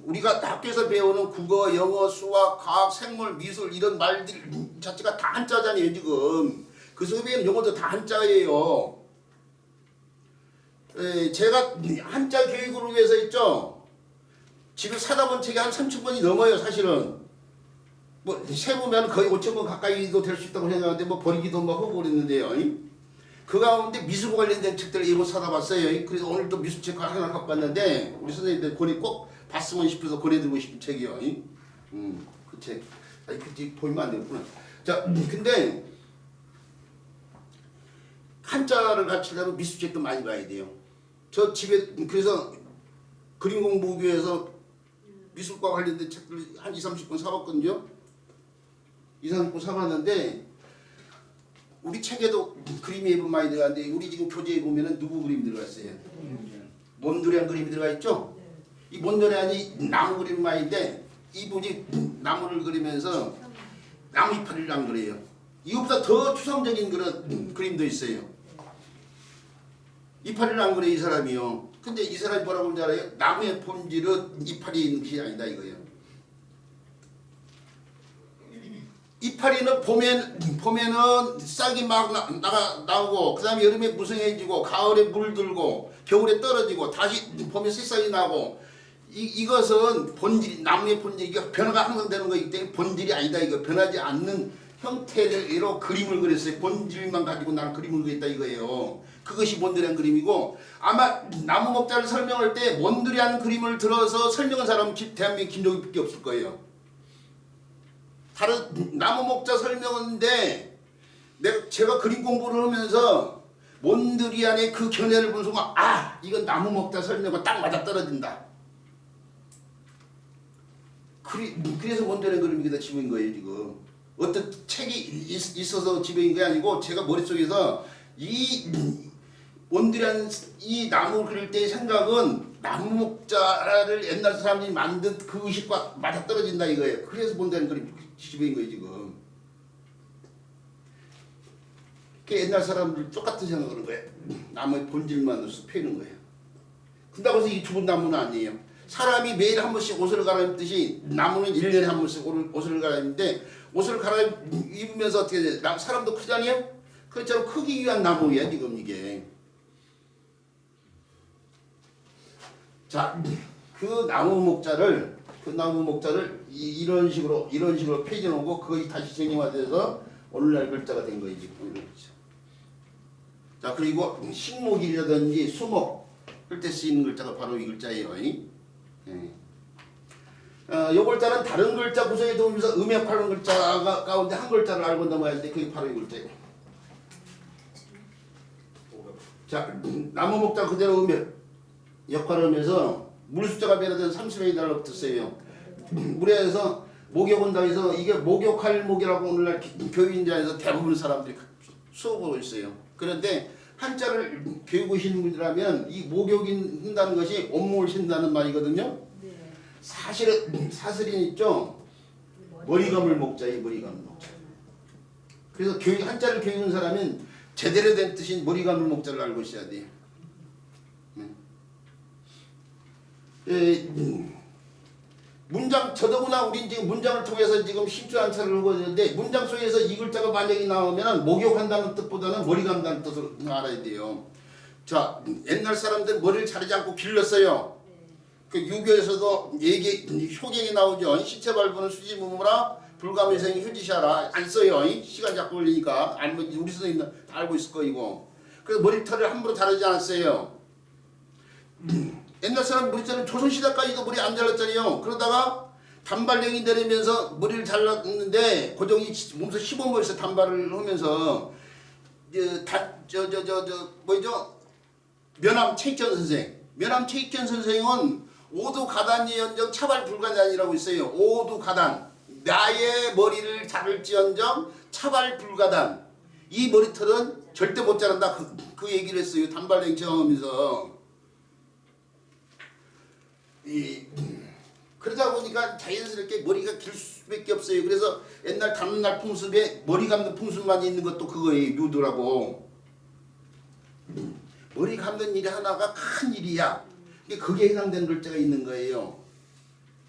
우리가 학교에서 배우는 국어, 영어, 수학, 과학, 생물, 미술 이런 말들 자체가 다 한자잖아요 지금. 그 수업에는 영어도 다 한자예요. 제가 한자 교육을 위해서 했죠. 집에 사다 본 책이 한 3,000권이 넘어요 사실은. 뭐 세보면 거의 5,000권 가까이도 될 수 있다고 생각하는데 뭐 버리기도 막 하고 그랬는데요. 그 가운데 미술 관련된 책들을 일부 사다 봤어요. 그래서 오늘 또 미술책 하나 갖고 왔는데 우리 선생님들 권해 꼭 봤으면 싶어서 권해드리고 싶은 책이요. 그 책. 아니 그 책 보이면 안 되겠구나. 자, 근데 한자를 가르치려면 미술책도 많이 봐야 돼요. 저 집에 그래서 그림 공부교에서 미술과 관련된 책들 한 20-30권 사봤거든요. 20-30권 사봤는데 우리 책에도 그림이 예쁜 많이 들어가는데 우리 지금 교재에 보면은 누구 그림 들어갔어요? 몬드리안 그림이 들어가 있죠? 이 몬드리안이 나무 그림만인데 이분이 나무를 그리면서 나무 이파리를 안 그려요. 이것보다 더 추상적인 그런 그림도 있어요. 이파리를 안 그려 이 사람이요. 근데 이 사람이 뭐라고 하는지 알아요? 나무의 본질은 이파리에 있는 것이 아니다 이거예요. 이파리는 봄에는 싹이 막 나오고 그 다음에 여름에 무성해지고 가을에 물들고 겨울에 떨어지고 다시 봄에 새싹이 나고 이것은 본질 나무의 본질이 변화가 항상 되는 거기 때문에 본질이 아니다 이거. 변하지 않는 형태로 그림을 그렸어요. 본질만 가지고 나는 그림을 그렸다 이거예요. 그것이 몬드리안 그림이고 아마 나무 목자를 설명할 때 몬드리안 그림을 들어서 설명한 사람은 대한민국 김종익밖에 없을 거예요. 다른 나무 목자 설명인데 제가 그림 공부를 하면서 몬드리안의 그 견해를 본 순간 아 이건 나무 목자 설명과 딱 맞아 떨어진다. 그래서 원되는 그림이다 집인 거예요 지금. 어떤 책이 있어서 집인 게 아니고 제가 머릿속에서 이 원들이라는 이 나무 그릴 때의 생각은 나무 목자를 옛날 사람들이 만든 그 의식과 맞아떨어진다 이거예요. 그래서 원되는 그림 집인 거예요 지금. 그 옛날 사람들 똑같은 생각을 하는 거예요. 나무의 본질만으로 펴는 거예요. 그렇다고 해서 이 죽은 나무는 아니에요. 사람이 매일 한 번씩 옷을 갈아입듯이 나무는 1년에 한 번씩 옷을 갈아입는데 옷을 갈아입으면서 어떻게 돼? 사람도 크잖아요? 그렇죠. 크기 위한 나무예요 지금 이게. 자, 그 나무 목자를 이런 식으로 펴져 놓고 그것이 다시 정형화돼서 오늘날 글자가 된 거예요 지금. 자, 그리고 식목이라든지 수목 할 때 쓰이는 글자가 바로 이 글자예요. 요 글자는 다른 글자 구성에 도우면서 음역하는 글자가 가운데 한 글자를 알고 넘어야 돼. 그게 바로 이 글자예요. 자, 나무 목자 그대로 음역 역할을 하면서 물 숫자가 변화된 30명이 달라붙었어요. 물에서 목욕한다 해서 이게 목욕할 목이라고 오늘날 교인자에서 대부분 사람들이 수업하고 있어요. 그런데 한자를 교육하시는 분이라면 이 목욕인다는 것이 온몸을 쉰다는 말이거든요. 사실은 있죠. 머리 감을 목자이 머리 감을 목자. 그래서 한자를 교육하는 사람은 제대로 된 뜻인 머리 감을 목자를 알고 있어야 돼요. 문장 더더구나 우린 지금 문장을 통해서 지금 힘줄 한차를 하고 있는데 문장 속에서 이 글자가 만약에 나오면 목욕한다는 뜻보다는 머리 감다는 뜻을 알아야 돼요. 자, 옛날 사람들 머리를 자르지 않고 길렀어요. 그 유교에서도 효경이 나오죠. 신체 발부는 수지무무라 불가미생이 휴지샤라 안 써요. 시간 자꾸 걸리니까 알면 우리 선생님도 다 알고 있을 거이고. 그래서 머리털을 함부로 자르지 않았어요. 옛날 사람 머리자는 조선시대까지도 머리 안 잘랐잖아요. 그러다가 단발령이 내리면서 머리를 잘랐는데 고종이 몸소 시범머리에서 단발을 하면서 뭐죠? 면함 최익전 선생은 오두 가단이언정 차발 불가단이라고 있어요. 오두 가단 나의 머리를 자를지언정 차발 불가단. 이 머리털은 절대 못 자른다. 그 얘기를 했어요. 단발령 정하면서. 그러다 보니까 자연스럽게 머리가 길 수밖에 없어요. 그래서 옛날 감날 풍습에 머리 감는 풍습만 있는 것도 그거예요. 유도라고. 머리 감는 일이 하나가 큰 일이야. 그게 해당되는 글자가 있는 거예요.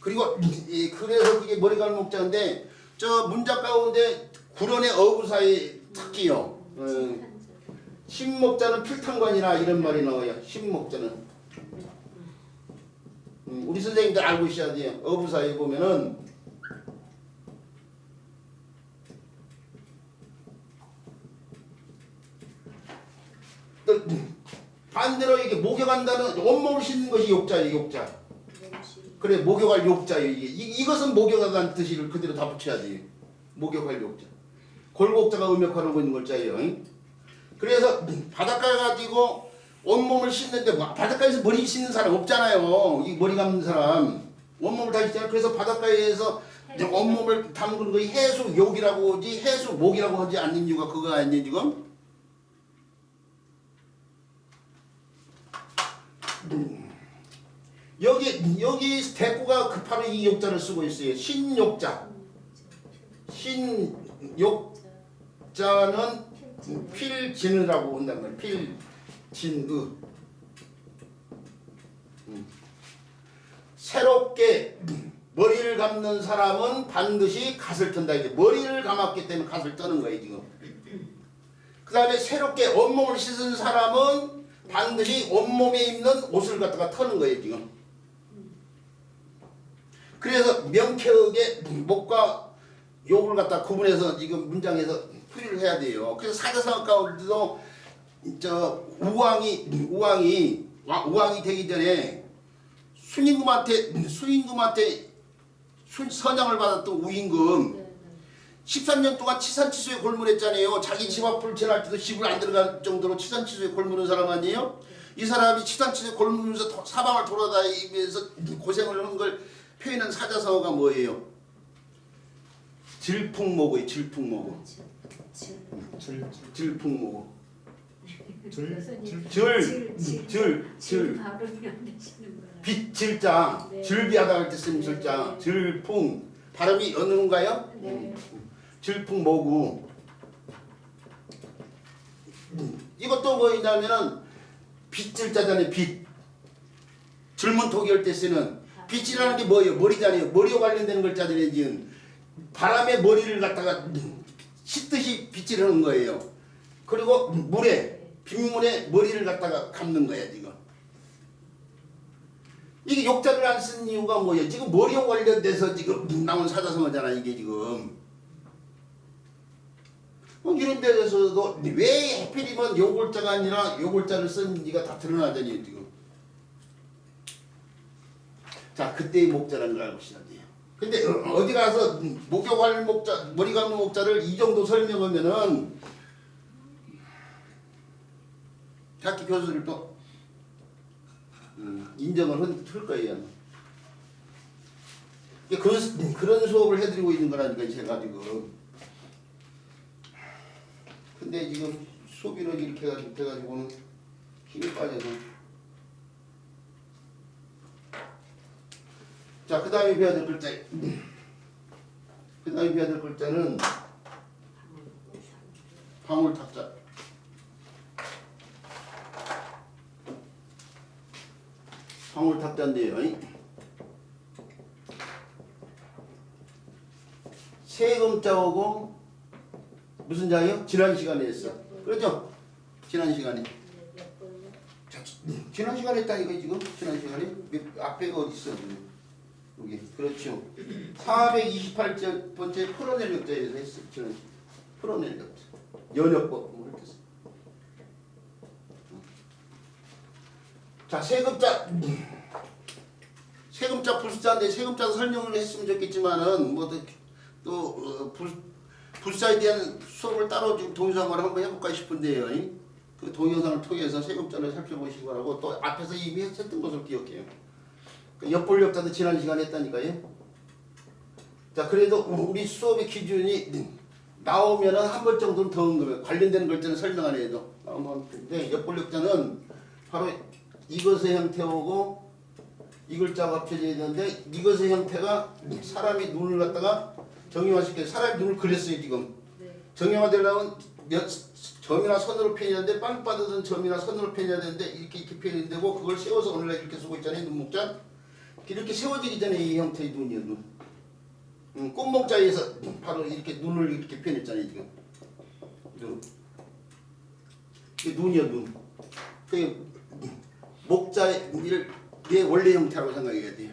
그리고 그래서 그게 머리 감는 목자인데 저 문장 가운데 구론의 어부사의 특기요. 신목자는 필탄관이라 이런 말이 나와요. 신목자는. 우리 선생님들 알고 있어야 돼요. 어부사에 보면은 반대로 이게 목욕한다는 온몸을 씻는 것이 욕자예요. 욕자. 그래 목욕할 욕자예요. 이것은 목욕하다는 뜻을 그대로 다 붙여야 돼요. 목욕할 욕자. 골곡자가 음역하고 있는 글자예요. 그래서 바닷가에 가지고 온몸을 씻는데 바닷가에서 머리 씻는 사람 없잖아요. 이 머리 감는 사람 온몸을 다 씻잖아요. 그래서 바닷가에서 이제 온몸을 담그는 거이 해수욕이라고 하지 해수목이라고 하지 않는 이유가 그거 아니에요 지금? 여기 대꾸가 급하면 이 욕자를 쓰고 있어요. 신욕자. 신욕자는 필진이라고 한다는 거예요. 필진의. 새롭게 머리를 감는 사람은 반드시 갓을 턴다. 이게 머리를 감았기 때문에 갓을 떠는 거예요 지금. 그 다음에 새롭게 온몸을 씻은 사람은 반드시 온몸에 입는 옷을 갖다가 터는 거예요 지금. 그래서 명쾌하게 목과 욕을 갖다 구분해서 지금 문장에서 풀이를 해야 돼요. 그래서 사자성어 가운데도 저 우왕이 되기 전에 순임금한테 선양을 받았던 우임금 13년 동안 치산치수에 골몰했잖아요. 자기 집 앞을 지날 때도 집을 안 들어갈 정도로 치산치수에 골무는 사람 아니에요? 이 사람이 치산치수에 골무면서 사방을 돌아다니면서 고생을 하는 걸 표현한 사자성어가 뭐예요? 질풍모고예요. 질풍모고. 질풍모고. 질
발음이 안 되시는 거라.
빛질자.
네.
질비하다 할 때 쓰는 질자.
네.
질풍. 발음이 어느 건가요?
네.
질풍모구. 이것도 뭐냐면은 빛질자잖아요. 빛. 줄문 토기할 때 쓰는 빛이라는 게 뭐예요? 머리잖아요. 머리와 관련되는 글자들이 지금 바람에 머리를 갖다가 씻듯이 빗질 하는 거예요. 그리고 물에 빗물에 머리를 갖다가 감는 거야 지금. 이게 욕자를 안 쓴 이유가 뭐예요? 지금 머리와 관련돼서 지금 나온 사자성어잖아 이게 지금. 이런 데서도 왜 하필이면 요골자가 아니라 요골자를 쓴지가 다 드러나잖아요 지금. 자, 그때의 목자라는 걸 알고 있어야 돼요. 근데 어디 가서 목욕할 목자, 머리 감는 목자를 이 정도 설명하면은 학교 교수들이 또 인정을 할 거예요. 그런 수업을 해드리고 있는 거라니까 제가 지금. 근데 지금 수업이라고 이렇게 돼가지고는 힘이 빠져서. 자, 그 다음에 배워야 될 글자. 그 다음에 배워야 될 글자는 방울탑자. 방울탑자인데요. 세금자하고 무슨 자예요? 지난 시간에 했어. 그렇죠? 지난 시간에. 자, 지난 시간에 했다 이거 지금? 지난 시간에? 앞에가 어디 있어? 여기. 그렇죠. 428번째 풀어낼 역자에서 했어. 지난 풀어낼 역자. 연역법을 했어. 자, 세금자. 세금자 불자인데 세금자 설명을 했으면 좋겠지만은 불사에 대한 수업을 따로 지금 동영상을 한번 해볼까 싶은데요. 그 동영상을 통해서 세금자를 살펴보시기 바라고 또 앞에서 이미 했었던 것을 기억해요. 그 엿볼역자도 지난 시간에 했다니까요. 자, 그래도 우리 수업의 기준이 나오면은 한 번 정도는 더 언급해요. 관련되는 글자는 설명 안 해도 나오면. 근데 엿볼역자는 바로 이것의 형태하고 이 글자가 합쳐져야 되는데 이것의 형태가 사람이 눈을 갖다가 정형화시켜 사람이 눈을 그렸어요 지금.
네.
정형화되려면 점이나 선으로 표현해야 되는데 빵빠듯한 점이나 선으로 표현해야 되는데 이렇게 표현이 되고 그걸 세워서 오늘날 이렇게 쓰고 있잖아요. 눈목자. 이렇게 세워지기 전에 이 형태의 눈이에요. 눈. 꽃목자에서 바로 이렇게 눈을 이렇게 표현했잖아요 지금. 눈. 이게 눈이야 눈. 그 목자의 원래 형태라고 생각해야 돼요.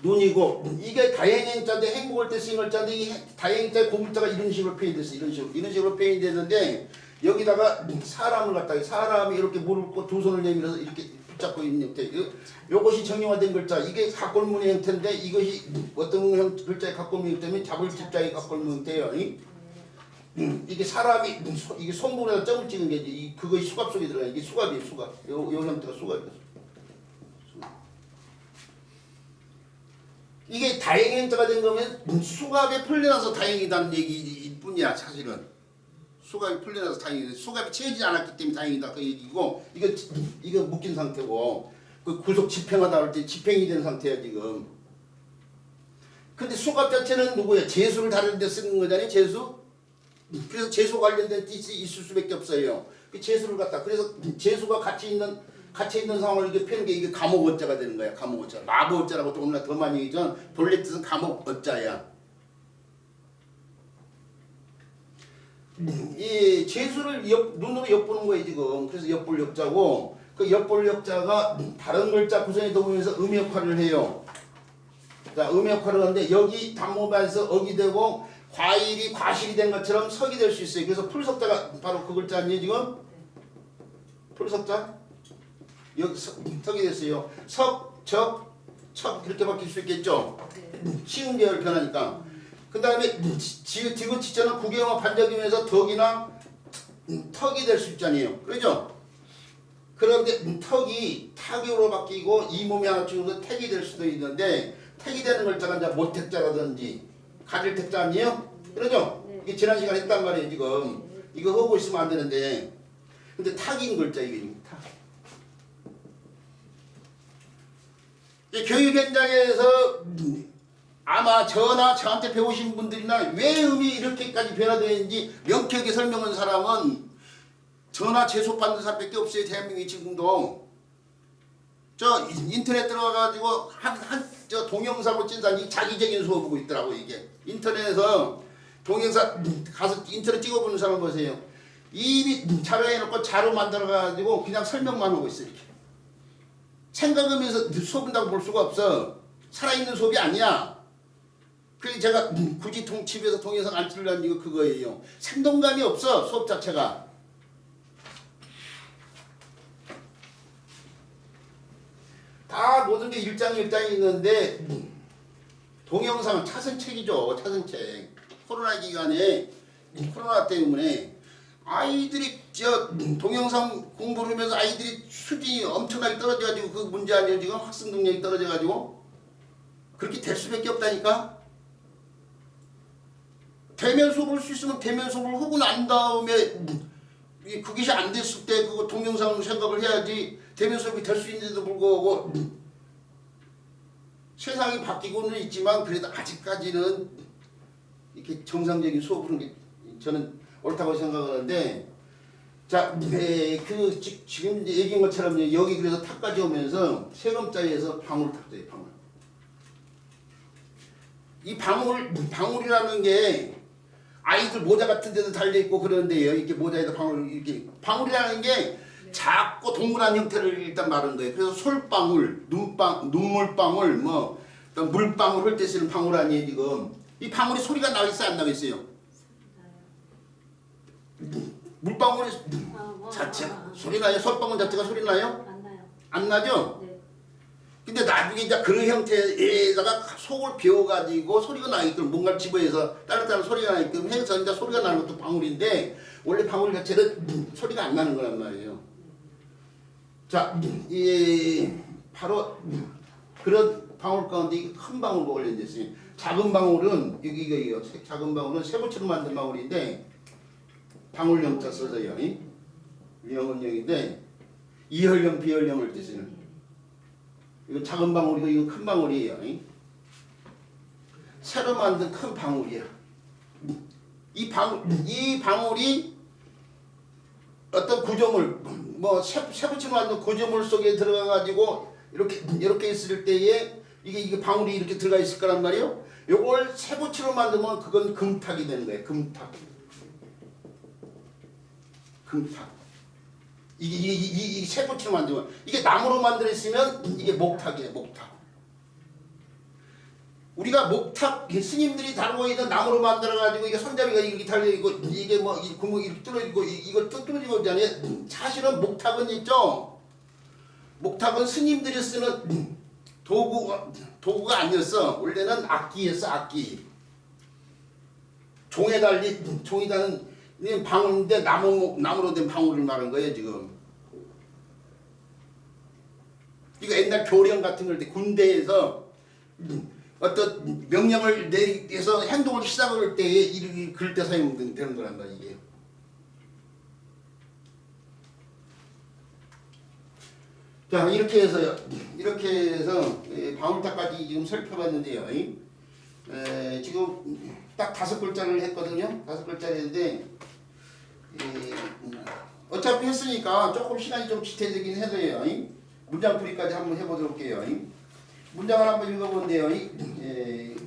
눈이고 이게 다행행자인데 행복할 때 쓰인 글자인데 이 다행행자의 고물자가 이런 식으로 표현됐어. 이런 식으로 표현이 되는데 여기다가 사람을 갖다가 사람이 이렇게 무릎 꿇고 두 손을 내밀어서 이렇게 붙잡고 있는 형태. 이것이 정형화된 글자. 이게 각골문의 형태인데 이것이 어떤 글자의 각골문 형태면 잡을 집자의 각골문 형태예요. 이게 사람이 이게 손목에다 점을 찍은 게 그것이 수갑 속에 들어가. 이게 수갑이에요. 수갑. 요 형태가 수갑이에요. 이게 다행행자가 된 거면 수갑에 풀려나서 다행이다는 얘기일 뿐이야 사실은. 수갑이 풀려나서 다행이다. 수갑이 채워지지 않았기 때문에 다행이다 그 얘기고 이거 묶인 상태고 그 구속 집행하다 할 때 집행이 된 상태야 지금. 근데 수갑 자체는 누구야? 재수를 다루는 데 쓰는 거잖아요. 재수. 그래서 재수 관련된 뜻이 있을 수밖에 없어요. 그 재수를 갖다 그래서 재수가 같이 있는 상황을 이렇게 펴는 게 이게 감옥어자가 되는 거야. 감옥어자. 마법어자라고 조금이나 더 많이 얘기하죠. 본래 뜻은 감옥어자야. 이 재수를 눈으로 엿보는 거예요 지금. 그래서 엿볼 역자고 그 엿볼 역자가 다른 글자 구성에 도우면서 음의 역할을 해요. 자, 음의 역할을 하는데 여기 단모반에서 어기 되고 과일이 과실이 된 것처럼 석이 될 수 있어요. 그래서 풀석자가 바로 그 글자 아니에요 지금? 풀석자? 여기 석이 됐어요. 석, 적, 척 이렇게 바뀔 수 있겠죠? 시음 계열 변하니까. 그 다음에 디귿 지자는 구경화 반작이면서 덕이나 턱이 될 수 있잖아요. 그렇죠? 그런데 턱이 타격으로 바뀌고 이 몸이 하나 죽어서 택이 될 수도 있는데 택이 되는 글자가 이제 모택자라든지 가질 택자 아니에요? 그러죠?
네.
이게 지난 시간에 했단 말이에요 지금. 이거 하고 있으면 안 되는데 근데 탁인 글자 이게 탁. 이 교육 현장에서 아마 저나 저한테 배우신 분들이나 왜 음이 이렇게까지 변화되는지 명쾌하게 설명한 사람은 저나 재수받는 사람밖에 없어요. 대한민국이 지금도. 저 인터넷 들어가가지고 저 동영상으로 찐 사람이 자기적인 수업 보고 있더라고 이게. 인터넷에서 동영상 가서 인터넷 찍어보는 사람 보세요. 입이 자료 해놓고 자료 만들어가지고 그냥 설명만 하고 있어 이렇게. 생각하면서 수업한다고 볼 수가 없어. 살아있는 수업이 아니야. 그래서 제가 굳이 집에서 동영상 안 찍으려는 이유가 그거예요. 생동감이 없어 수업 자체가. 다 모든 게 일장이 있는데 동영상은 차선책이죠. 차선책. 코로나 기간에 코로나 때문에 아이들이 저 동영상 공부를 하면서 아이들이 수준이 엄청나게 떨어져가지고 그 문제 아니에요. 지금 학습 능력이 떨어져가지고 그렇게 될 수밖에 없다니까. 대면 수업을 할 수 있으면 대면 수업을 하고 난 다음에 그것이 안 됐을 때 그거 동영상 생각을 해야지. 대면 수업이 될 수 있는데도 불구하고 세상이 바뀌고는 있지만 그래도 아직까지는 이렇게 정상적인 수업을 하는 게 저는 옳다고 생각하는데 자, 지금 얘기한 것처럼 여기 그래서 탁까지 오면서 세금짜리에서 방울 탁자예요. 방울. 이 방울이라는 게 아이들 모자 같은 데도 달려있고 그러는데요. 이렇게 모자에다 방울이라는 게 작고 동그란 형태를 일단 말하는 거예요. 그래서 솔방울, 눈물방울, 뭐 물방울 할 때 쓰는 방울 아니에요 지금. 이 방울이 소리가 나겠어요 안 나겠어요? 물방울이 자체 소리 나요? 솔방울 자체가 소리 나요?
안 나요.
안 나죠?
네.
근데 나중에 이제 그런 형태에다가 속을 비워가지고 소리가 나게끔 뭔가를 집어해서 다른 소리가 나게끔 해서 이제 소리가 나는 것도 방울인데 원래 방울 자체는 소리가 안 나는 거란 말이에요. 자, 바로 그런 방울 가운데 큰 방울과 관련돼 있어요. 작은 방울은 이거 작은 방울은 쇠붙이로 만든 방울인데 방울형자 써져요. 영은형인데 이혈령 비혈령을 뜻하는. 이거 작은 방울이고 이거 큰 방울이에요. 새로 만든 큰 방울이야. 이 방울이 어떤 구조물, 뭐 쇠붙이로 만든 구조물 속에 들어가 가지고 이렇게 있을 때에 이게 방울이 이렇게 들어가 있을 거란 말이에요. 요걸 쇠붙이로 만들면 그건 금탁이 되는 거예요. 금탁. 이게 쇠붙이로 만들면 이게 나무로 만들어 있으면 이게 목탁이에요. 목탁. 우리가 목탁 스님들이 다루고 있는 나무로 만들어 가지고 이게 손잡이가 이렇게 달려 있고 이게 뭐 구멍이 이렇게 뚫어 있고 이걸 뚫어지고 있잖아요. 사실은 목탁은 있죠. 목탁은 스님들이 쓰는 도구가 아니었어. 원래는 악기였어. 악기. 종이 달린 방울인데 나무로 된 방울을 말하는 거예요 지금. 이거 옛날 교령 같은 걸 때 군대에서 어떤 명령을 내려서 행동을 시작할 때에 그럴 때 사용되는 거란 말이에요 이게. 자 이렇게 해서 방울탁까지 지금 살펴봤는데요. 지금 딱 5글자를 했거든요. 5글자인데 어차피 했으니까 조금 시간이 좀 지체되긴 해도요. 문장풀이까지 한번 해보도록 해요. 문장을 한번 읽어본대요.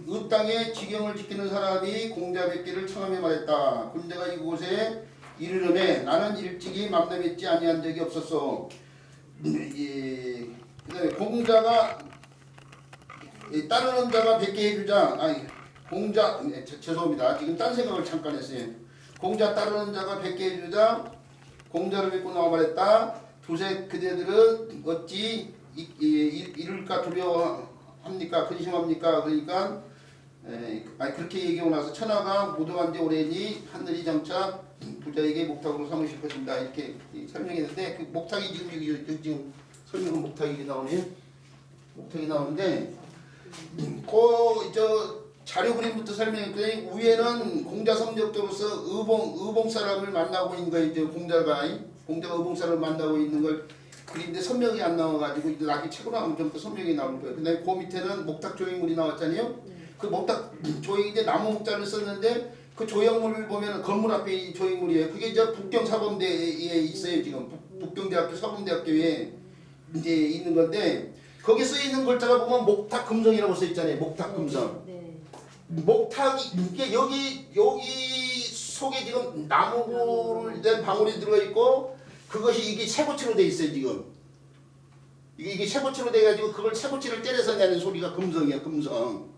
읍 땅에 지경을 지키는 사람이 공자 100개를 청하며 말했다. 군대가 이곳에 이르르매 나는 일찍이 맘대맺지 아니한 적이 없었어. 그다음에 공자가 따르는 자가 100개 해주자. 죄송합니다. 지금 딴 생각을 잠깐 했어요. 공자 따르는 자가 100개 해주자. 공자를 믿고 나와 말했다. 두세 그대들은 어찌 이룰까 두려워합니까? 근심합니까? 그러니까 그렇게 얘기하고 나서 천하가 무도한 지 오래니 하늘이 장차 부자에게 목탁으로 삼으실 것입니다. 이렇게 설명했는데 그 목탁이 지금 여기 지금 설명은 목탁이 나오네요. 목탁이 나오는데 그 자료 그림부터 설명했더니 위에는 공자 성적으로서 의봉 사람을 만나고 있는 거예요. 이제 공자가 의봉 사람을 만나고 있는 걸 그런데 선명이 안 나와가지고 나중에 책으로 나오면 좀 더 선명이 나올 거예요. 근데 그 밑에는 목탁 조형물이 나왔잖아요. 그 목탁 조형인데 나무 목자를 썼는데 그 조형물을 보면 건물 앞에 조형물이에요. 그게 저 북경 사범대에 있어요. 지금 북경대학교 사범대학교에 이제 있는 건데 거기 써 있는 글자가 보면 목탁 금성이라고 써 있잖아요. 목탁 금성.
네.
목탁이 이게 여기 속에 지금 나무를 된 방울이 들어 있고 그것이 이게 쇠고치로 돼 있어요. 지금 이게 쇠고치로 돼 가지고 그걸 쇠고치를 때려서 내는 소리가 금성이야. 금성.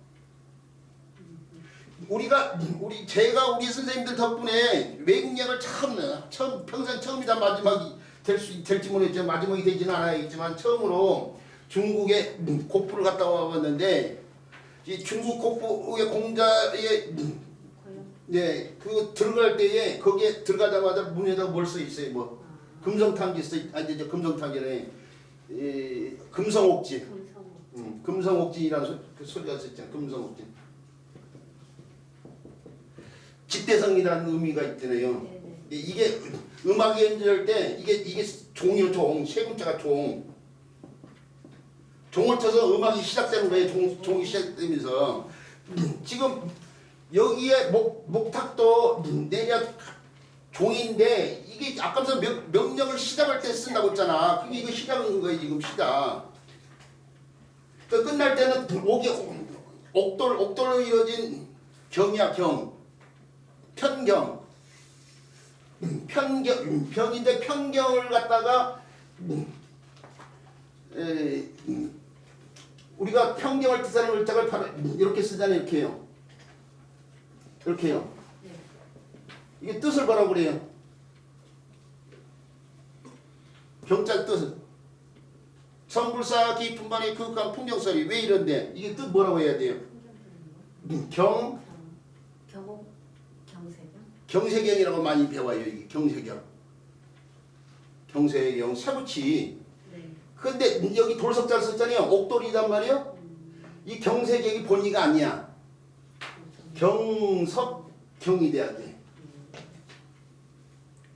제가 우리 선생님들 덕분에 외국여행을 처음 평생 처음이다 마지막이 될지 모르겠지만 마지막이 되지는 않아야겠지만 처음으로 중국에 곡부를 갔다 와봤는데 이 중국 곡부의 공자의 네, 그 들어갈 때에 거기에 들어가자마자 문에다 뭘 써 있어요. 뭐 금성탕지 이제 금성탕지네. 금성옥진. 금성옥진이라는 그 소리가 있었잖아요. 금성옥진. 집대성이라는 의미가 있잖아요.
네네.
이게 음악이 연주할 때 이게 종이요. 세 글자가 종. 종을 쳐서 음악이 시작되는 거예요. 종이 시작되면서 지금 여기에 목탁도 내냐 종인데 이게 아까부터 명령을 시작할 때 쓴다고 했잖아. 그게 이거 시작인 거예요. 지금 시작. 그 끝날 때는 옥돌로 이루어진 경이야. 편경. 병인데 편경을 갖다가 우리가 편경을 뜻하는 글자를 바로 이렇게 쓰잖아요. 이렇게요. 이렇게요. 이게 뜻을 뭐라고 그래요? 경자 뜻은 성불사 깊은 밤에 그윽한 풍경소리. 왜 이런데? 이게 뜻 뭐라고 해야 돼요? 경세경이라고 많이 배워요. 이게 경세경 쇠붙이. 근데 여기 돌석자를 썼잖아요. 옥돌이단 말이에요. 이 경세경이 본의가 아니야. 경석경이 돼야 돼.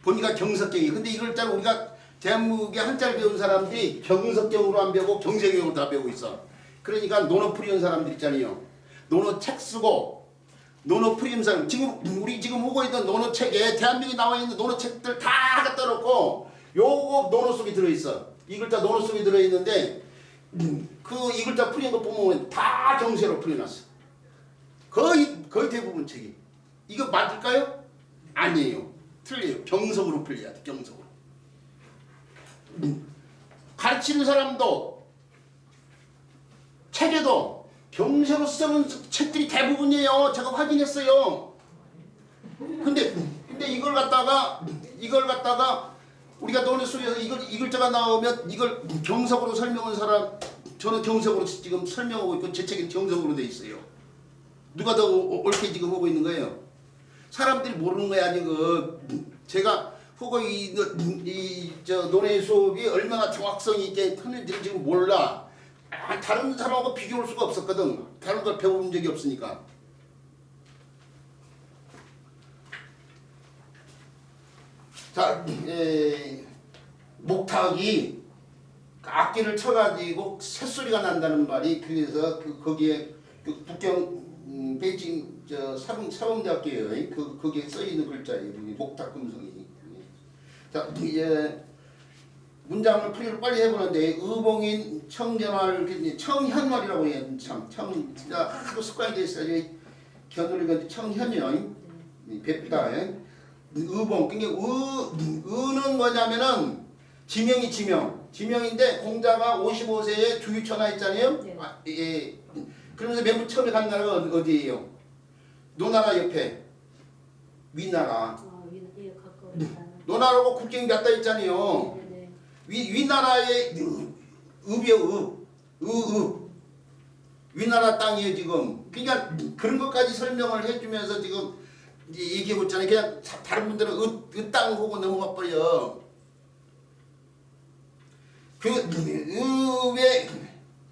본의가 경석경이. 근데 이걸 잘 우리가 대한민국의 한자를 배운 사람들이 경석경으로 안 배우고 경세경으로 다 배우고 있어. 그러니까 논어풀이한 사람들 있잖아요. 논어 책 쓰고 논어풀이한 사람. 우리 지금 보고 있던 논어책에 대한민국에 나와 있는 논어책들 다 갖다 놓고 요거 논어 속에 들어있어. 이 글자 논어 속에 들어있는데 이 글자 풀이한 거 보면 다 경세로 풀려놨어. 거의 대부분 책이. 이거 맞을까요? 아니에요. 틀려요. 경석으로 풀려야 돼. 경석으로. 가르치는 사람도 책에도 경세로 쓰는 책들이 대부분이에요. 제가 확인했어요. 근데 이걸 갖다가 우리가 논어 속에서 이 글자가 나오면 이걸 경석으로 설명한 사람, 저는 경석으로 지금 설명하고 있고 제 책은 경석으로 돼 있어요. 누가 더 옳게 지금 하고 있는 거예요? 사람들이 모르는 거야 지금. 제가 후고 논의 수업이 얼마나 정확성이 있게 하는지 지금 몰라. 다른 사람하고 비교할 수가 없었거든. 다른 걸 배워본 적이 없으니까. 자, 목탁이 악기를 쳐가지고 새소리가 난다는 말이 그래서 거기에 북경 베이징 사범대학교에 거기에 써 있는 글자예요. 목탁 금성이. 자, 이제 문장을 풀이를 빨리 해보는데 의봉인 청현활이라고 해요. 진짜 하도 습관이 돼 있어요. 겨누리가 청현이요. 뵙다. 의봉. 그러니까 의는 뭐냐면은 지명인데 공자가 55세에 주유천하 있잖아요. 네. 그러면서 맨 처음에 간 나라가 어디예요? 노나라 옆에 위나라. 노나라하고 국경이 맞닿아 있잖아요. 위나라의 읍이요. 읍. 위나라 땅이에요 지금. 그러니까 그런 것까지 설명을 해주면서 지금 이제 얘기하고 있잖아요. 그냥 다른 분들은 으땅 보고 넘어가 버려.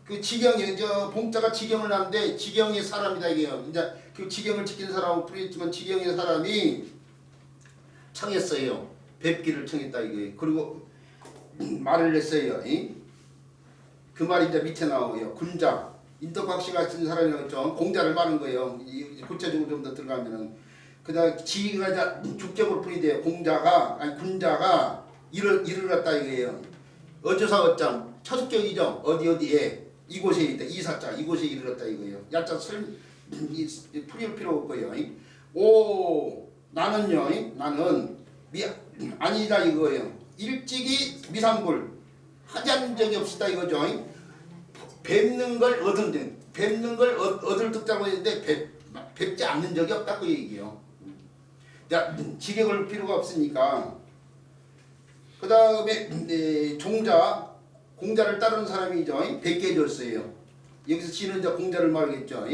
그 지경이 저 봉자가 지경을 하는데 지경의 사람이다 이게요. 이제 그 지경을 지킨 사람은 풀이했지만 지경의 사람이 청했어요. 뵙기를 청했다 이거예요. 그리고 말을 했어요. 그 말이 이제 밑에 나오고요. 군자 인덕박씨 같은 사람이라고 했죠. 공자를 말한 거예요. 구체적으로 좀 더 들어가면은 그다음 지가 이제 죽적으로 풀이돼요. 공자가 아니 군자가 일을 갖다 이거예요. 어조사 어장 차숙격이죠. 어디에 이곳에 있다. 이사자 이곳에 이르렀다 이거예요. 야자 풀이할 필요 없고요. 오 나는요. 나는 아니다 이거예요. 일찍이 미상불 하지 않은 적이 없었다 이거죠. 뵙는 걸 얻을 득자고 했는데 뵙지 않는 적이 없다 그 얘기예요. 자 지경을 필요가 없으니까. 그 다음에 종자 공자를 따르는 사람이죠. 뵙게 해줬어요. 여기서 지는 이제 공자를 말하겠죠.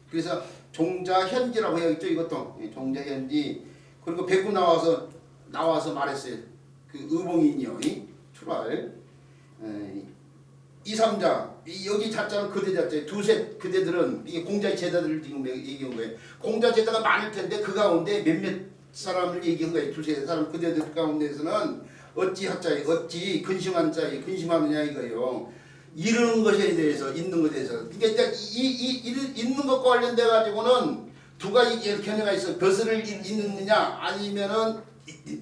그래서 종자 현지라고 해야겠죠. 이것도 종자 현지. 그리고 뵙고 나와서 말했어요. 그 의봉인이요. 출발. 이삼자 여기 자자는 그대 자자 두셋 그대들은 이게 공자의 제자들을 지금 얘기한 거예요. 공자 제자가 많을 텐데 그 가운데 몇몇 사람을 얘기한 거예요. 두세 사람 그대들 가운데서는 어찌 하자에 어찌 근심한 자에 근심하느냐 이거예요. 이르는 것에 대해서 있는 것에 대해서 그러니까 이제 있는 것과 관련돼 가지고는 두 가지 견해가 있어. 벼슬을 잇느냐 아니면은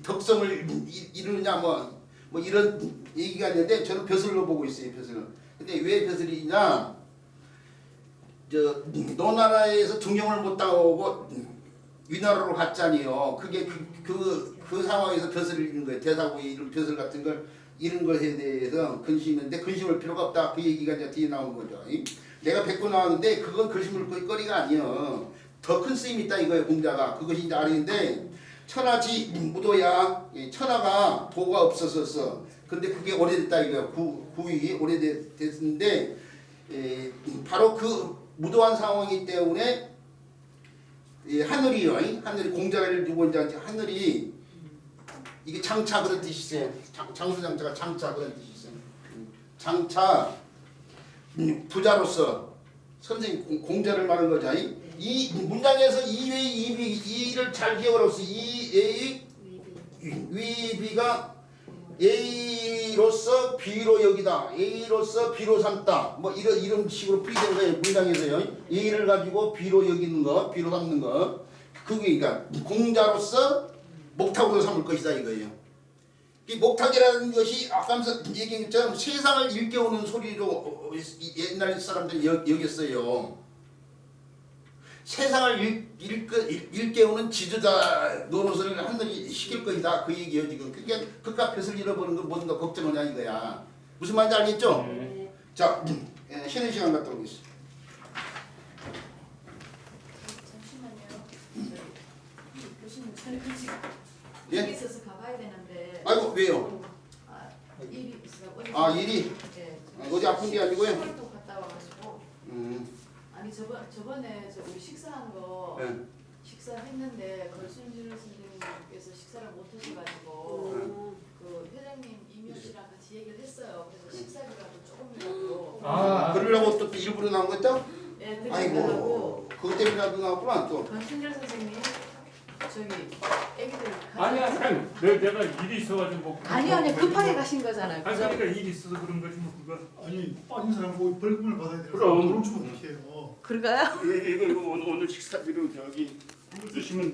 덕성을 이루느냐 뭐 이런 얘기가 있는데 저는 벼슬로 보고 있어요. 벼슬은. 근데 왜 벼슬이냐? 저 노나라에서 등용을 못 따오고 위나라로 갔잖아요. 그게 그 상황에서 벼슬을 잃는 거예요. 대사고에 이런 벼슬 같은 걸 잃은 것에 대해서 근심인데 근심할 필요가 없다. 그 얘기가 이제 뒤에 나오는 거죠. 내가 뵙고 나왔는데 그건 근심을 거리가 아니에요. 더 큰 쓰임이 있다 이거예요. 공자가. 그것이 이제 아닌데 천하지 무도야. 천하가 도가 없었었어. 근데 그게 오래됐다 이거예요. 구이 오래됐는데 바로 그 무도한 상황이기 때문에 하늘이요. 하늘이 공자를 두고 이제 하늘이 이게 장차 그런 뜻이 있어요. 장수장차가 장차 그런 뜻이 있어요. 장차 부자로서 선생님 공자를 말한 거죠. 이 문장에서 이를 잘 기억하라고 이 위비가 A로서 B로 여기다 A로서 B로 삼다 뭐 이런 식으로 풀이된 거예요. 문장에서요. A를 가지고 B로 여기는 거 B로 삼는 거 그게 그러니까 공자로서 목탁으로 삼을 것이다 이거예요. 이 목탁이라는 것이 아까 얘기한 것처럼 세상을 일깨우는 소리로 옛날 사람들이 여겼어요. 세상을 일깨우는 지도자 노릇을 하늘이 시킬 것이다 그 얘기예요 지금. 그러니까 그깟 벼슬 잃어버리는 거 뭐든가 걱정하냐 이거야. 무슨 말인지 알겠죠? 자 쉬는 시간 갖다 오겠습니다.
잠시만요. 교수님 저는 지금
예?
여기 있어서 가봐야 되는데.
아이고 왜요?
일이 있어요.
일이?
예.
어디 아픈 게 아니고요?
서울도 갔다 와가지고. 아니 저번에 우리 식사한 거
네.
식사했는데 걸순실 선생님께서 식사를 못 하셔가지고 그 회장님 이명 씨랑 같이 얘기를 했어요. 그래서 식사비라도 조금이라도.
그러려고 또 일부러 나온 거죠?
예, 드리려고.
아이고 그것 때문에라도 나왔구나 또.
권순철 선생님 저기 애기들
아니야, 내가 일이 있어가지고 뭐.
아니요 급하게 가신 거잖아요.
아니 그러니까 일이 있어서 그런 거지 뭐 그거.
아니 빠진 사람 보고 벌금을 받아야 돼요.
그럼.
돈 주면 어떻게 해요?
그런가요?
이거 오늘 식사비로 저기 주시면